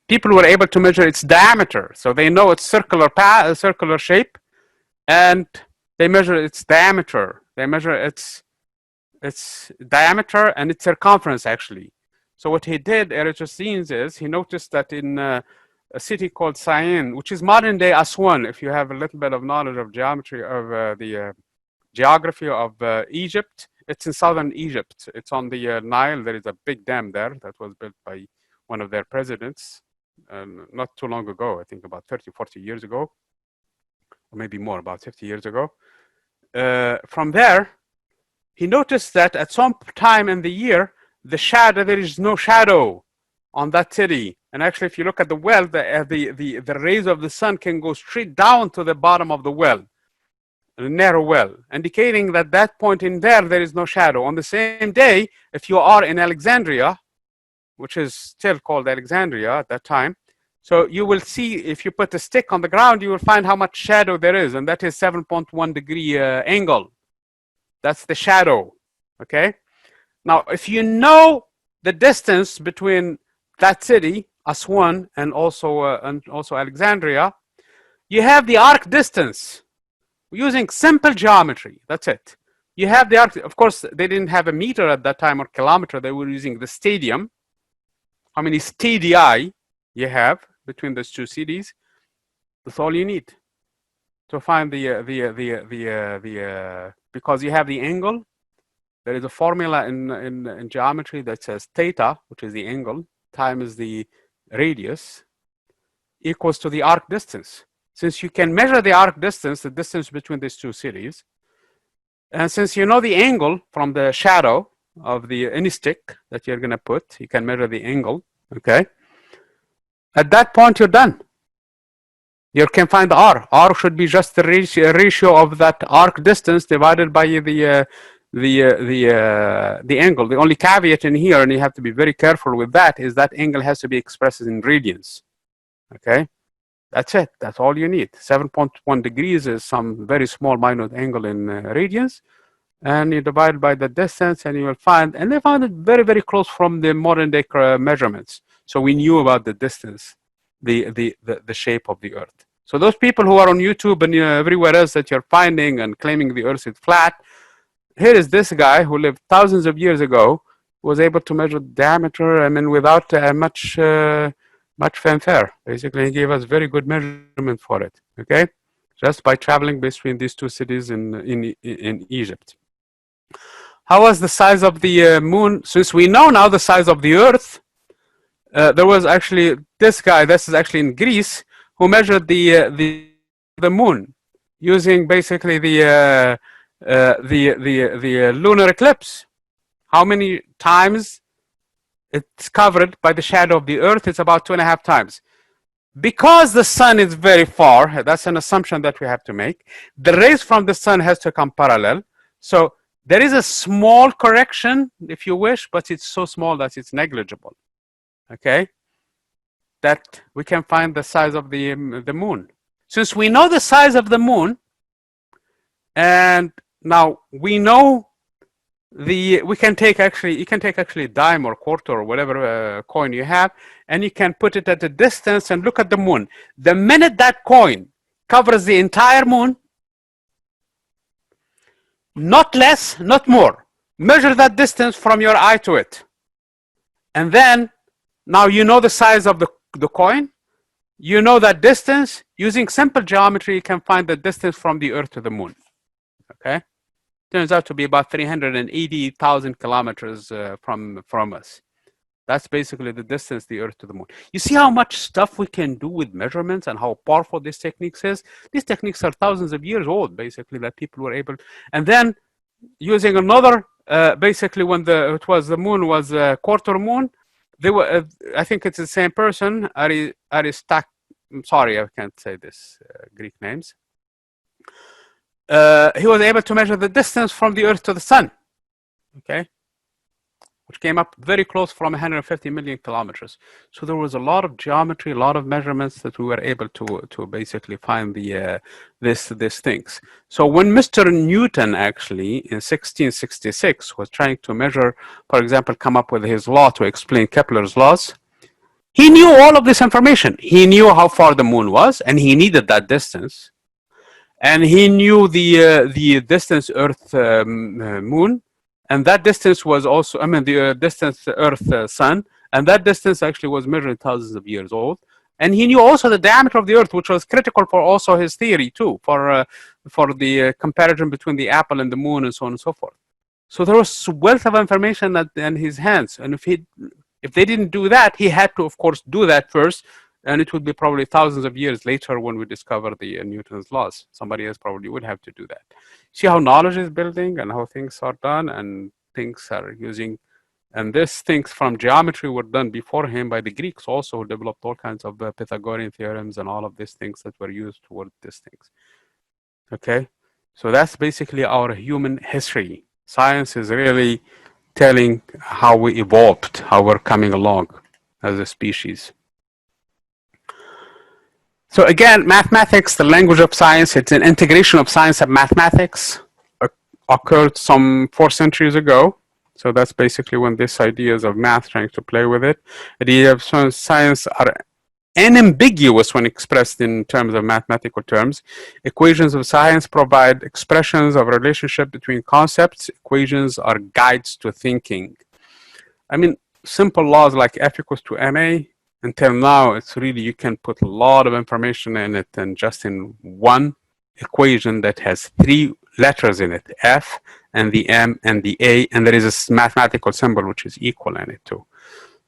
people were able to measure its diameter. So they know its circular shape, and they measure its diameter. They measure its its diameter and its circumference actually. So what he did, Eratosthenes, is he noticed that in a city called Syene, which is modern day Aswan, if you have a little bit of knowledge of geometry of the geography of Egypt, it's in southern Egypt. It's on the Nile. There is a big dam there that was built by one of their presidents not too long ago, I think about 30, 40 years ago, or maybe more, about 50 years ago. From there, he noticed that at some time in the year, there is no shadow on that city. And actually, if you look at the well, the rays of the sun can go straight down to the bottom of the well, a narrow well, indicating that that point in there is no shadow. On the same day, if you are in Alexandria, which is still called Alexandria at that time, so you will see, if you put a stick on the ground, you will find how much shadow there is, and that is 7.1 degree angle. That's the shadow, okay? Now, if you know the distance between that city, Aswan, and also Alexandria, you have the arc distance using simple geometry. That's it. You have the arc. Of course, they didn't have a meter at that time or kilometer. They were using the stadium. How many stadii you have between those two cities? That's all you need to find because you have the angle. There is a formula in geometry that says theta, which is the angle, times the radius, equals to the arc distance. Since you can measure the arc distance, the distance between these two cities, and since you know the angle from the shadow of any stick that you're going to put, you can measure the angle, okay? At that point, you're done. You can find R. R should be just the ratio of that arc distance divided by the angle. The only caveat in here, and you have to be very careful with that, is that angle has to be expressed in radians. Okay, that's it. That's all you need. 7.1 degrees is some very small minute angle in radians, and you divide by the distance, and you will find. And they found it very, very close from the modern day measurements. So we knew about the distance, the shape of the Earth. So those people who are on YouTube and everywhere else that you're finding and claiming the Earth is flat, here is this guy who lived thousands of years ago, was able to measure diameter, I mean, without much fanfare. Basically, he gave us very good measurement for it, okay? Just by traveling between these two cities in Egypt. How was the size of the moon? Since we know now the size of the Earth, there was actually this guy, this is actually in Greece, who measured the moon using basically the lunar eclipse. How many times it's covered by the shadow of the Earth? It's about 2.5 times. Because the sun is very far, that's an assumption that we have to make, the rays from the sun has to come parallel. So there is a small correction, if you wish, but it's so small that it's negligible. Okay? That we can find the size of the moon. Since we know the size of the moon, and now we know you can take actually a dime or quarter or whatever coin you have, and you can put it at a distance and look at the moon. The minute that coin covers the entire moon, not less, not more, measure that distance from your eye to it. And then, now you know the size of the coin, you know that distance. Using simple geometry, you can find the distance from the Earth to the moon. Okay? Turns out to be about 380,000 kilometers from us. That's basically the distance the Earth to the moon. You see how much stuff we can do with measurements and how powerful this techniques is? These techniques are thousands of years old, basically, that people were able. And then using another, basically when the moon was a quarter moon, they were, I think it's the same person, Aristarchus. I'm sorry, I can't say this Greek names. He was able to measure the distance from the Earth to the sun, okay, which came up very close from 150 million kilometers. So there was a lot of geometry, a lot of measurements that we were able to basically find these things. So when Mr. Newton actually in 1666 was trying to measure, for example, come up with his law to explain Kepler's laws, he knew all of this information. He knew how far the moon was, and he needed that distance. And he knew the distance Earth moon, And that distance was also, I mean, the distance to Earth, Sun, and that distance actually was measured in thousands of years old. And he knew also the diameter of the Earth, which was critical for also his theory too, for the comparison between the apple and the moon and so on and so forth. So there was wealth of information in his hands, and if they didn't do that, he had to, of course, do that first, and it would be probably thousands of years later when we discover the Newton's laws. Somebody else probably would have to do that. See how knowledge is building and how things are done and things are using. And these things from geometry were done before him by the Greeks also, who developed all kinds of Pythagorean theorems and all of these things that were used toward these things. Okay, so that's basically our human history. Science is really telling how we evolved, how we're coming along as a species. So again, mathematics, the language of science, it's an integration of science and mathematics, occurred some 4 centuries ago. So that's basically when these ideas of math trying to play with it. Ideas of science are unambiguous when expressed in terms of mathematical terms. Equations of science provide expressions of relationship between concepts. Equations are guides to thinking. I mean, simple laws like F equals to ma, until now, it's really, you can put a lot of information in it, and just in one equation that has 3 letters in it, F and the M and the A, and there is a mathematical symbol which is equal in it too.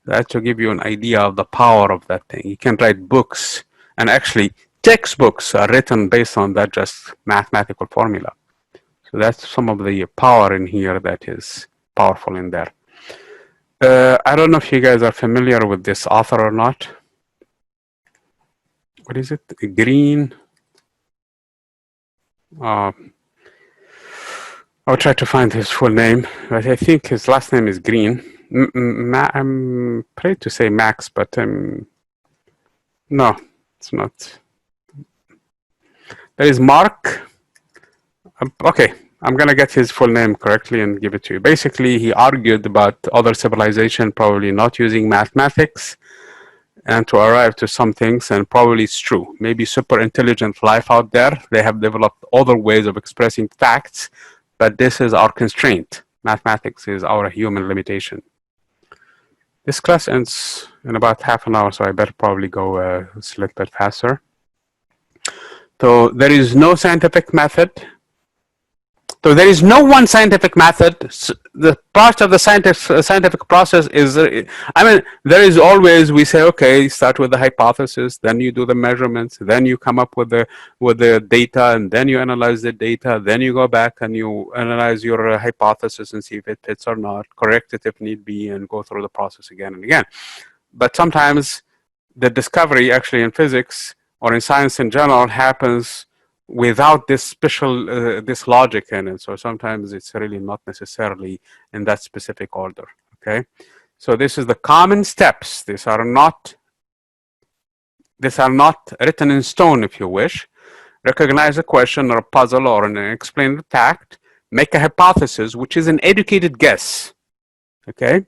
That to give you an idea of the power of that thing. You can write books, and actually textbooks are written based on that just mathematical formula. So that's some of the power in here that is powerful in there. I don't know if you guys are familiar with this author or not. What is it? Green. I'll try to find his full name, but I think his last name is Green. I'm afraid to say Max, but no, it's not. There is Mark. Okay, I'm gonna get his full name correctly and give it to you. Basically, he argued about other civilization probably not using mathematics and to arrive to some things, and probably it's true. Maybe super intelligent life out there, they have developed other ways of expressing facts, but this is our constraint. Mathematics is our human limitation. This class ends in about half an hour, so I better probably go a little bit faster. So there is no scientific method. So there is no one scientific method. The part of the scientific process is, I mean, there is always, we say, okay, start with the hypothesis, then you do the measurements, then you come up with the data, and then you analyze the data, then you go back and you analyze your hypothesis and see if it fits or not, correct it if need be, and go through the process again and again. But sometimes the discovery actually in physics or in science in general happens without this special, this logic in it. So sometimes it's really not necessarily in that specific order, okay? So this is the common steps. These are not written in stone, if you wish. Recognize a question or a puzzle or an explained fact. Make a hypothesis, which is an educated guess, okay?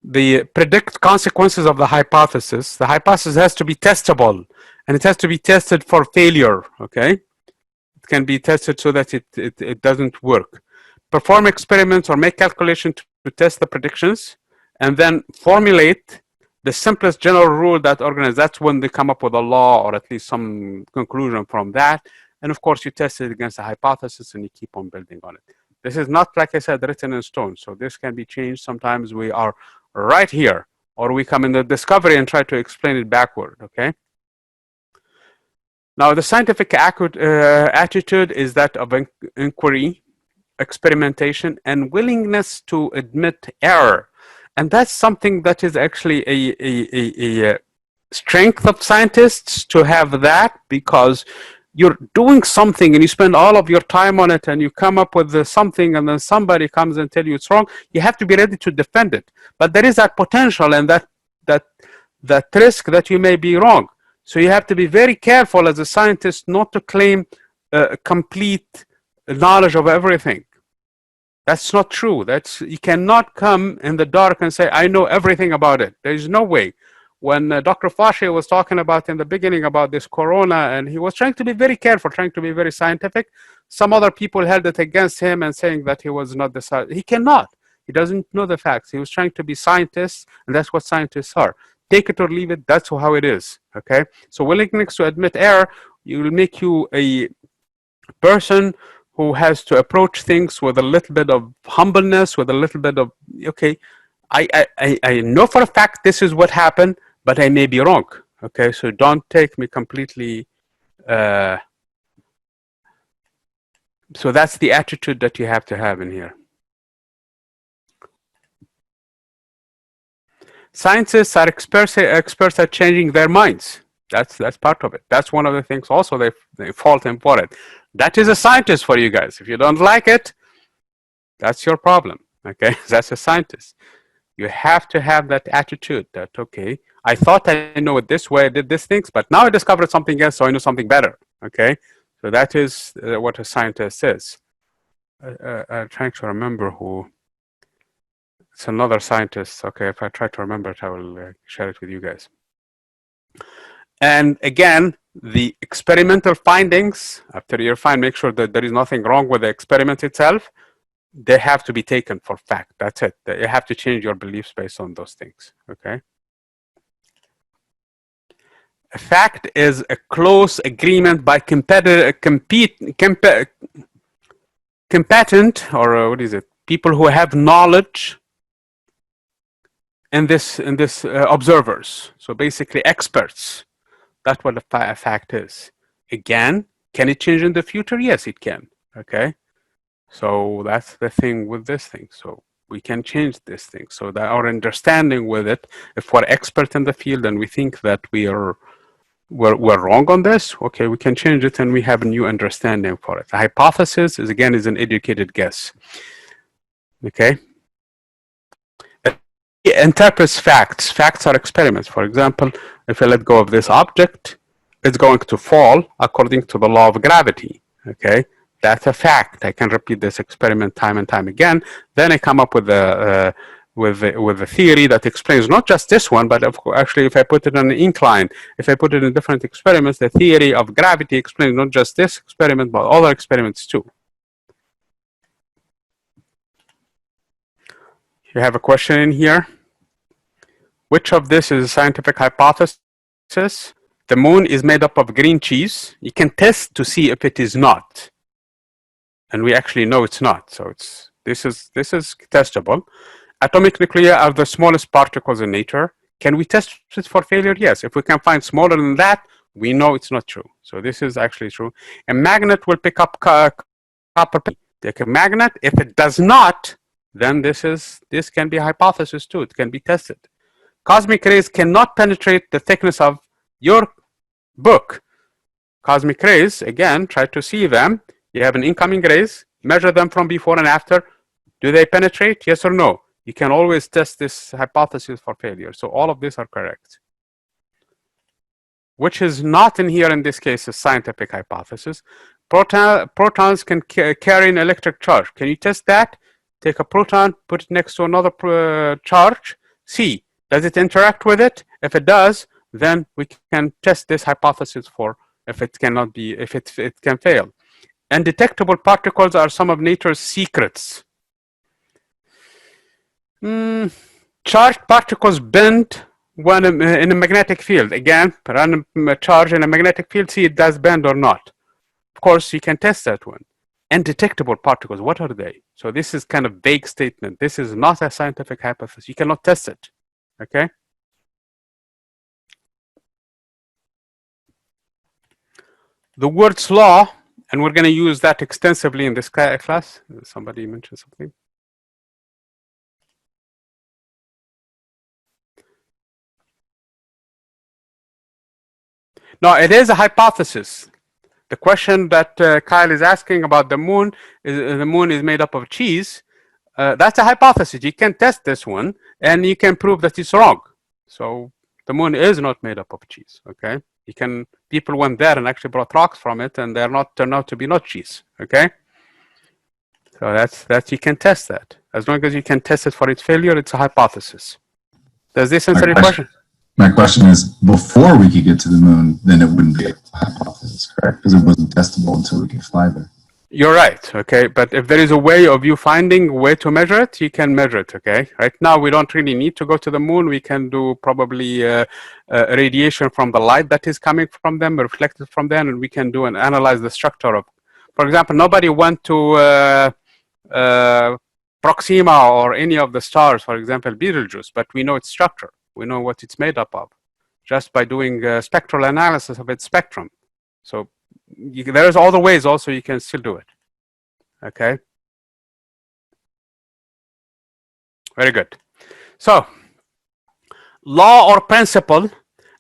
Predict consequences of the hypothesis. The hypothesis has to be testable, and it has to be tested for failure, okay? It can be tested so that it doesn't work. Perform experiments or make calculations to test the predictions, and then formulate the simplest general rule that organizes. That's when they come up with a law or at least some conclusion from that. And of course, you test it against the hypothesis and you keep on building on it. This is not, like I said, written in stone. So this can be changed. Sometimes we are right here, or we come in the discovery and try to explain it backward, okay? Now, the scientific attitude is that of inquiry, experimentation, and willingness to admit error. And that's something that is actually a strength of scientists to have that, because you're doing something and you spend all of your time on it and you come up with something, and then somebody comes and tell you it's wrong. You have to be ready to defend it. But there is that potential and that risk that you may be wrong. So you have to be very careful as a scientist not to claim complete knowledge of everything. That's not true. You cannot come in the dark and say, I know everything about it. There is no way. when Dr. Fauci was talking about in the beginning about this corona, and he was trying to be very careful, trying to be very scientific, some other people held it against him and saying that he was not the scientist. He cannot. He doesn't know the facts. He was trying to be scientists, and that's what scientists are. Take it or leave it, that's how it is, okay? So willingness to admit error will make you a person who has to approach things with a little bit of humbleness, with a little bit of, okay, I know for a fact this is what happened, but I may be wrong, okay? So don't take me completely, so that's the attitude that you have to have in here. Scientists are experts at changing their minds. That's part of it. That's one of the things also they fault him for it. That is a scientist for you guys. If you don't like it, that's your problem, okay? That's a scientist. You have to have that attitude that, okay, I thought I know it this way, I did these things, but now I discovered something else, so I know something better, okay? So that is what a scientist is. I'm trying to remember who. It's another scientist. Okay, if I try to remember it, I will share it with you guys. And again, the experimental findings, after you find, make sure that there is nothing wrong with the experiment itself. They have to be taken for fact. That's it. You have to change your beliefs based on those things, okay? A fact is a close agreement by competent, or what is it? People who have knowledge in this observers. So basically experts. That's what a fact is. Again, can it change in the future? Yes, it can, okay? So that's the thing with this thing. So we can change this thing. So that our understanding with it, if we're expert in the field and we think that we're wrong on this, okay, we can change it and we have a new understanding for it. The hypothesis is, again, is an educated guess, okay? It interprets facts. Facts are experiments. For example, if I let go of this object, it's going to fall according to the law of gravity, okay? That's a fact. I can repeat this experiment time and time again. Then I come up with a theory that explains not just this one, but actually if I put it on an incline, if I put it in different experiments, the theory of gravity explains not just this experiment, but other experiments too. You have a question in here. Which of this is a scientific hypothesis? The moon is made up of green cheese. You can test to see if it is not. And we actually know it's not. So this is testable. Atomic nuclei are the smallest particles in nature. Can we test it for failure? Yes. If we can find smaller than that, we know it's not true. So this is actually true. A magnet will pick up copper. Take a magnet. If it does not, then this can be a hypothesis too. It can be tested. Cosmic rays cannot penetrate the thickness of your book. Cosmic rays, again, try to see them. You have an incoming rays, measure them from before and after. Do they penetrate? Yes or no? You can always test this hypothesis for failure. So all of these are correct. Which is not in here in this case is scientific hypothesis. Protons can carry an electric charge. Can you test that? Take a proton, put it next to another charge, see, does it interact with it? If it does, then we can test this hypothesis for if it cannot be, if it can fail. Undetectable particles are some of nature's secrets. Charged particles bend when in a magnetic field. Again, random charge in a magnetic field, see it does bend or not. Of course, you can test that one. Undetectable particles, what are they? So this is kind of vague statement. This is not a scientific hypothesis. You cannot test it, okay? The word's law, and we're going to use that extensively in this class. Somebody mentioned something. No, it is a hypothesis. The question that Kyle is asking about the moon is made up of cheese. That's a hypothesis. You can test this one, and you can prove that it's wrong. So the moon is not made up of cheese. Okay, people went there and actually brought rocks from it, and they're not turned out to be not cheese. Okay, so that's you can test that. As long as you can test it for its failure, it's a hypothesis. Does this answer your question? My question is, before we could get to the moon, then it wouldn't be a hypothesis, correct? Because it wasn't testable until we could fly there. You're right, okay? But if there is a way of you finding a way to measure it, you can measure it, okay? Right now, we don't really need to go to the moon. We can do probably radiation from the light that is coming from them, reflected from them, and we can do and analyze the structure of, for example, nobody went to Proxima or any of the stars, for example, Betelgeuse, but we know its structure. We know what it's made up of just by doing spectral analysis of its spectrum. So there's other ways also you can still do it. Okay. Very good. So law or principle,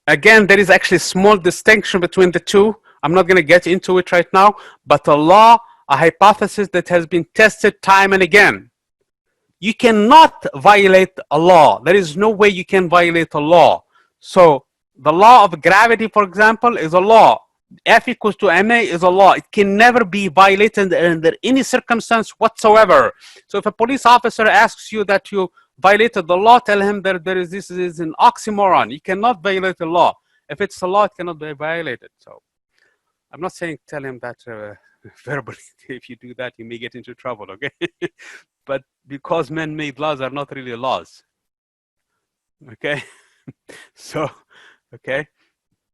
again, there is actually a small distinction between the two. I'm not going to get into it right now, but a law, a hypothesis that has been tested time and again. You cannot violate a law. There is no way you can violate a law. So the law of gravity, for example, is a law. F equals to ma is a law. It can never be violated under any circumstance whatsoever. So if a police officer asks you that you violated the law, tell him that this is an oxymoron. You cannot violate the law. If it's a law, it cannot be violated. So I'm not saying tell him that verbally. If you do that, you may get into trouble, okay? But because man-made laws are not really laws, okay? So, okay?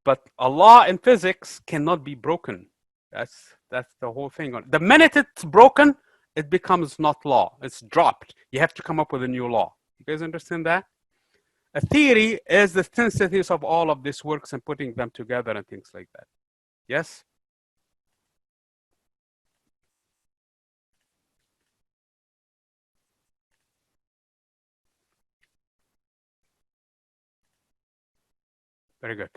But a law in physics cannot be broken. That's the whole thing. The minute it's broken, it becomes not law. It's dropped. You have to come up with a new law. You guys understand that? A theory is the synthesis of all of these works and putting them together and things like that. Yes? Very good.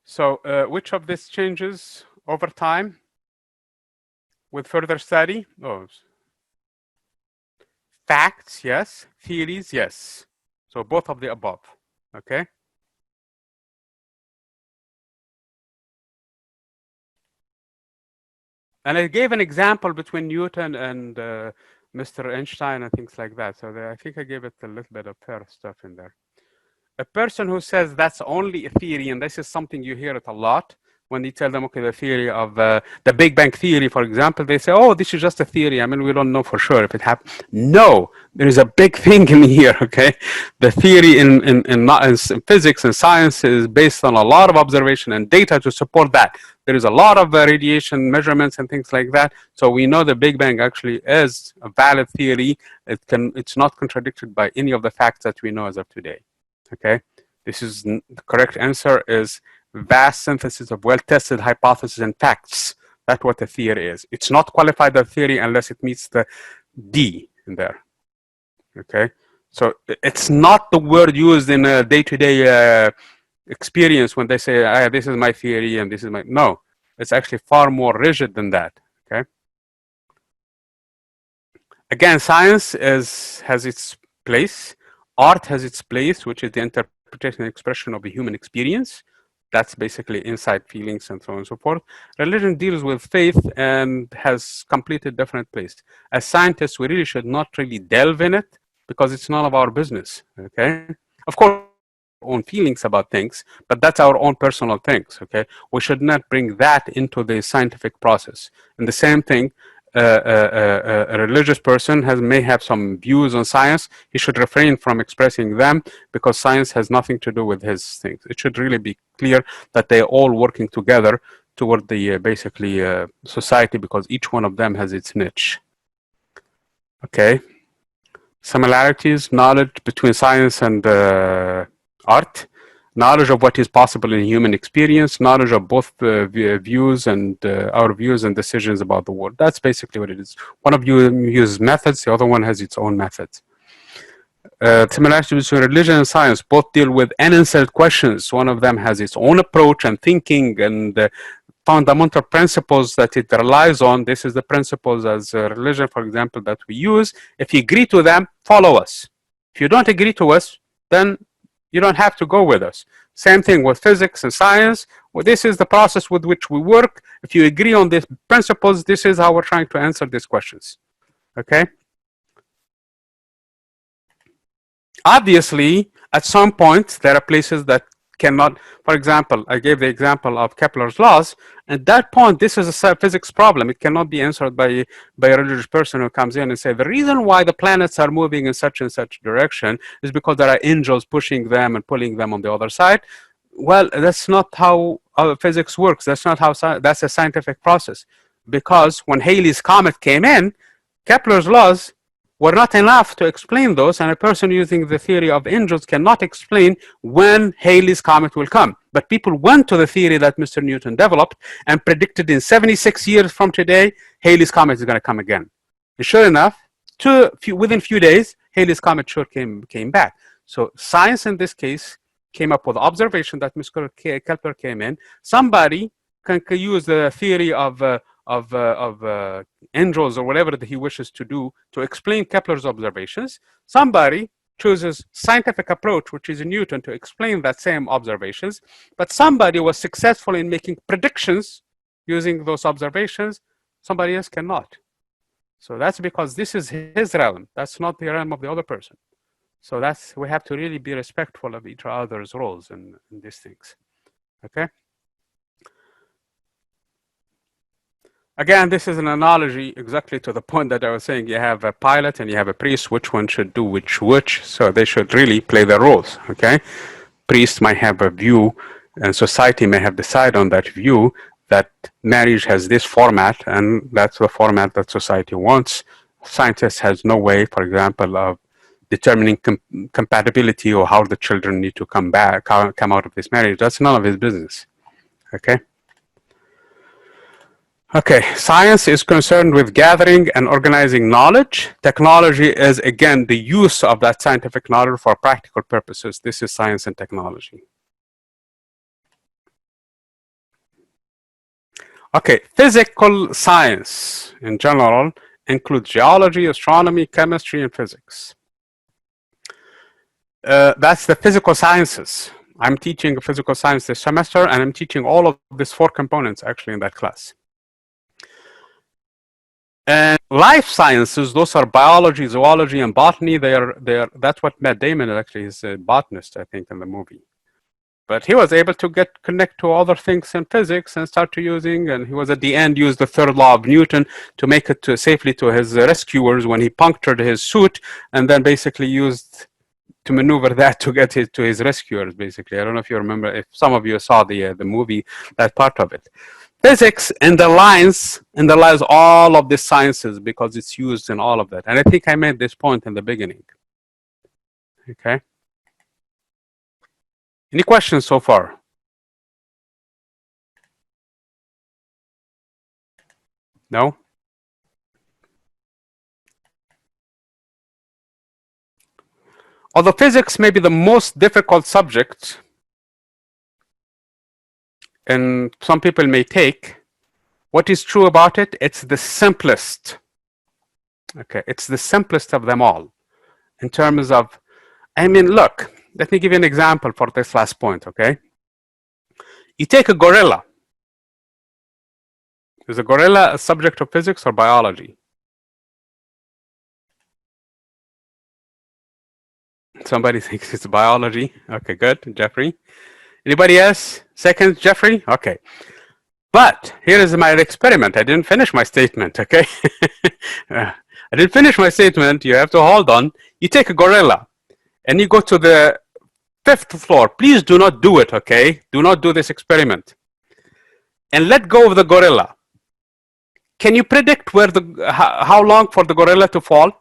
So which of these changes over time with further study? Oh, facts, yes. Theories, yes. So both of the above, okay? And I gave an example between Newton and Mr. Einstein and things like that. So I think I gave it a little bit of fair stuff in there. A person who says that's only a theory, and this is something you hear it a lot, when you tell them, okay, the theory of the Big Bang Theory, for example, they say, oh, this is just a theory. I mean, we don't know for sure if it happened. No, there is a big thing in here, okay? The theory in physics and science is based on a lot of observation and data to support that. There is a lot of radiation measurements and things like that. So we know the Big Bang actually is a valid theory. It's not contradicted by any of the facts that we know as of today, okay? This is the correct answer is vast synthesis of well-tested hypotheses and facts. That's what a theory is. It's not qualified as theory unless it meets the D in there. Okay, so it's not the word used in a day-to-day experience when they say, this is my theory and this is my, no, it's actually far more rigid than that, okay? Again, science has its place. Art has its place, which is the interpretation and expression of the human experience. That's basically inside feelings and so on and so forth. Religion deals with faith and has completely different place. As scientists, we really should not really delve in it because it's none of our business, okay? Of course, our own feelings about things, but that's our own personal things, okay? We should not bring that into the scientific process. And the same thing, a religious person may have some views on science. He should refrain from expressing them because science has nothing to do with his things. It should really be clear that they're all working together toward the basically society because each one of them has its niche. Okay. Similarities, knowledge between science and art. Knowledge of what is possible in human experience, knowledge of both views and our views and decisions about the world. That's basically what it is. One of you uses methods, the other one has its own methods. Similarities between religion and science both deal with unanswered questions. One of them has its own approach and thinking and fundamental principles that it relies on. This is the principles as religion, for example, that we use. If you agree to them, follow us. If you don't agree to us, then you don't have to go with us. Same thing with physics and science. Well, this is the process with which we work. If you agree on these principles, this is how we're trying to answer these questions. Okay? Obviously, at some point, there are places that cannot, for example, I gave the example of Kepler's laws. At that point, this is a physics problem. It cannot be answered by a religious person who comes in and say, the reason why the planets are moving in such and such direction is because there are angels pushing them and pulling them on the other side. Well, that's not how physics works. That's not how, that's a scientific process. Because when Halley's Comet came in, Kepler's laws were not enough to explain those, and a person using the theory of angels cannot explain when Halley's Comet will come. But people went to the theory that Mr. Newton developed and predicted in 76 years from today, Halley's Comet is going to come again. And sure enough, within a few days, Halley's Comet sure came back. So science in this case came up with observation that Mr. Kepler came in. Somebody can use the theory of angels or whatever that he wishes to do to explain Kepler's observations. Somebody chooses scientific approach, which is Newton, to explain that same observations. But somebody was successful in making predictions using those observations. Somebody else cannot. So that's because this is his realm. That's not the realm of the other person. So we have to really be respectful of each other's roles in these things. Okay. Again, this is an analogy exactly to the point that I was saying. You have a pilot and you have a priest. Which one should do which? So they should really play their roles. Okay. Priest might have a view, and society may have decided on that view that marriage has this format, and that's the format that society wants. Scientist has no way, for example, of determining compatibility or how the children need to come out of this marriage. That's none of his business. Okay. Okay, science is concerned with gathering and organizing knowledge. Technology is, again, the use of that scientific knowledge for practical purposes. This is science and technology. Okay, physical science in general includes geology, astronomy, chemistry, and physics. That's the physical sciences. I'm teaching physical science this semester, and I'm teaching all of these 4 components actually in that class. And life sciences, those are biology, zoology, and botany. That's what Matt Damon actually is a botanist, I think, in the movie. But he was able to connect to other things in physics and start to using, and he was at the end used the 3rd law of Newton to make it safely to his rescuers when he punctured his suit, and then basically used to maneuver that to get to his rescuers, basically. I don't know if you remember, if some of you saw the movie, that part of it. Physics underlies all of the sciences because it's used in all of that. And I think I made this point in the beginning. Okay. Any questions so far? No? Although physics may be the most difficult subject, and some people may take, what is true about it? It's the simplest. Okay, it's the simplest of them all. In terms of, I mean, look, let me give you an example for this last point, okay? You take a gorilla. Is a gorilla a subject of physics or biology? Somebody thinks it's biology. Okay, good, Jeffrey. Anybody else? Second, Jeffrey? Okay. But here is my experiment. I didn't finish my statement, okay? I didn't finish my statement. You have to hold on. You take a gorilla and you go to the 5th floor. Please do not do it, okay? Do not do this experiment. And let go of the gorilla. Can you predict how long for the gorilla to fall?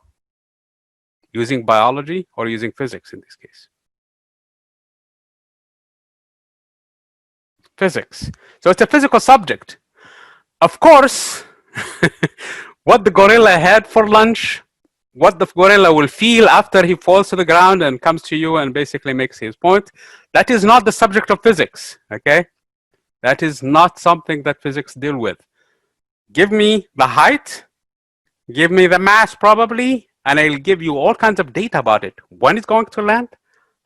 Using biology or using physics in this case? Physics. So it's a physical subject. Of course, what the gorilla had for lunch, what the gorilla will feel after he falls to the ground and comes to you and basically makes his point, that is not the subject of physics, okay? That is not something that physics deal with. Give me the height, give me the mass probably, and I'll give you all kinds of data about it. When it's going to land,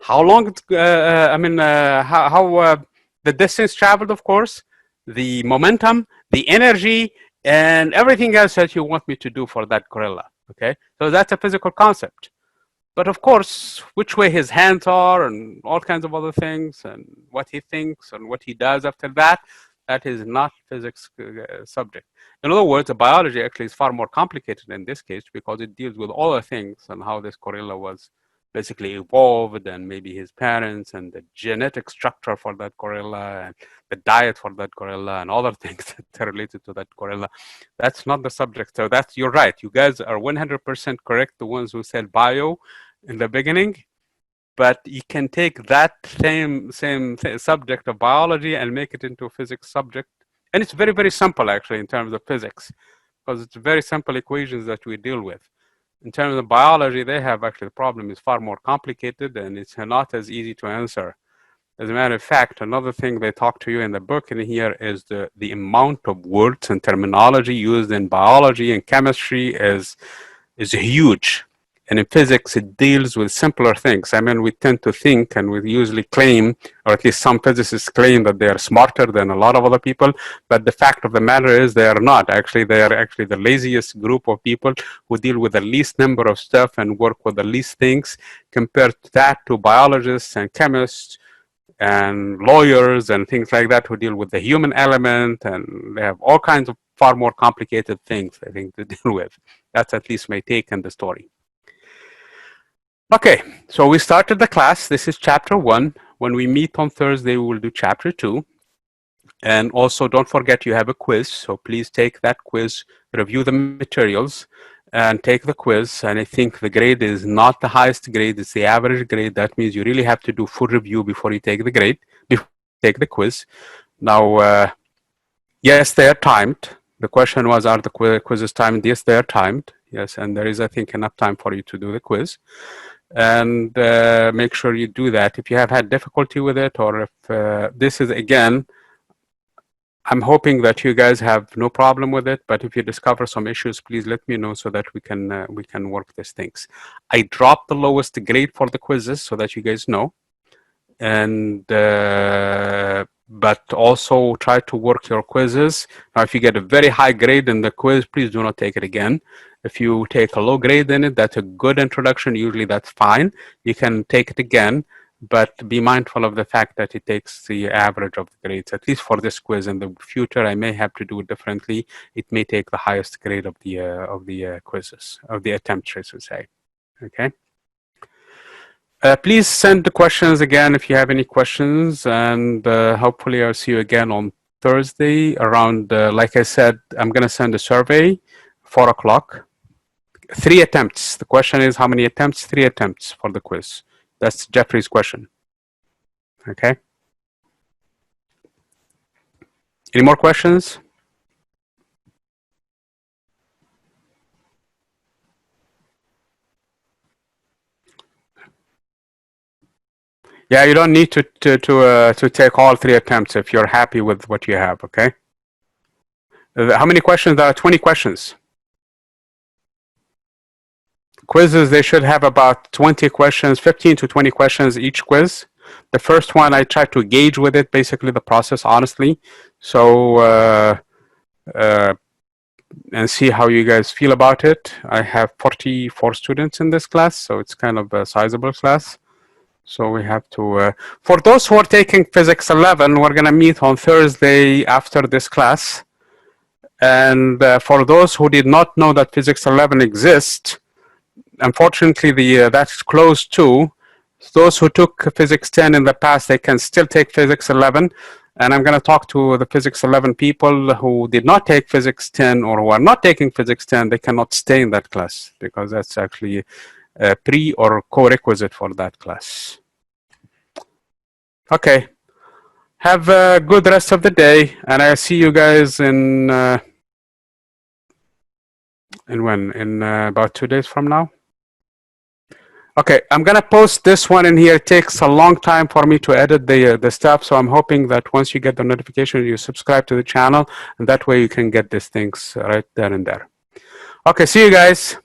how long it's, the distance traveled, of course, the momentum, the energy, and everything else that you want me to do for that gorilla, okay? So that's a physical concept. But of course, which way his hands are and all kinds of other things and what he thinks and what he does after that, that is not physics subject. In other words, the biology actually is far more complicated in this case because it deals with all the things and how this gorilla was basically evolved and maybe his parents and the genetic structure for that gorilla and the diet for that gorilla and other things that are related to that gorilla. That's not the subject. So that's, you're right. You guys are 100% correct, the ones who said bio in the beginning, but you can take that same subject of biology and make it into a physics subject. And it's very, very simple actually in terms of physics, because it's very simple equations that we deal with. In terms of biology, they have actually, the problem is far more complicated and it's not as easy to answer. As a matter of fact, another thing they talk to you in the book in here is the amount of words and terminology used in biology and chemistry is huge. And in physics, it deals with simpler things. I mean, we tend to think and we usually claim, or at least some physicists claim, that they are smarter than a lot of other people. But the fact of the matter is they are not. Actually, they are actually the laziest group of people who deal with the least number of stuff and work with the least things, compared to that to biologists and chemists and lawyers and things like that who deal with the human element, and they have all kinds of far more complicated things, I think, to deal with. That's at least my take on the story. Okay, so we started the class. This is chapter 1. When we meet on Thursday, we will do chapter 2. And also, don't forget you have a quiz. So please take that quiz, review the materials, and take the quiz. And I think the grade is not the highest grade, it's the average grade. That means you really have to do full review before you take the grade, before you take the quiz. Now, yes, they are timed. The question was, are the quizzes timed? Yes, they are timed. Yes, and there is, I think, enough time for you to do the quiz. And make sure you do that. If you have had difficulty with it, or if this is, again, I'm hoping that you guys have no problem with it, but if you discover some issues, please let me know so that we can work these things. I dropped the lowest grade for the quizzes so that you guys know. And but also try to work your quizzes. Now, if you get a very high grade in the quiz, please do not take it again. If you take a low grade in it, that's a good introduction. Usually that's fine. You can take it again, but be mindful of the fact that it takes the average of the grades, at least for this quiz. In the future, I may have to do it differently. It may take the highest grade of the quizzes, of the attempts, I should say. Okay. Please send the questions again if you have any questions, and hopefully I'll see you again on Thursday around, like I said, I'm going to send a survey, 4 o'clock. 3 attempts. The question is how many attempts? 3 attempts for the quiz. That's Jeffrey's question. Okay. Any more questions? Yeah, you don't need to take all 3 attempts if you're happy with what you have. Okay. How many questions? There are 20 questions. Quizzes, they should have about 20 questions, 15 to 20 questions each quiz. The first one, I try to gauge with it, basically the process, honestly. So, and see how you guys feel about it. I have 44 students in this class, so it's kind of a sizable class. So we have to, for those who are taking Physics 11, we're going to meet on Thursday after this class. And for those who did not know that Physics 11 exists, unfortunately, that's closed too. Those who took Physics 10 in the past, they can still take Physics 11. And I'm going to talk to the Physics 11 people who did not take Physics 10 or who are not taking Physics 10. They cannot stay in that class because that's actually a pre or co-requisite for that class. Okay. Have a good rest of the day, and I'll see you guys in about 2 days from now. Okay, I'm gonna post this one in here. It takes a long time for me to edit the stuff, so I'm hoping that once you get the notification, you subscribe to the channel, and that way you can get these things right there and there. Okay, see you guys.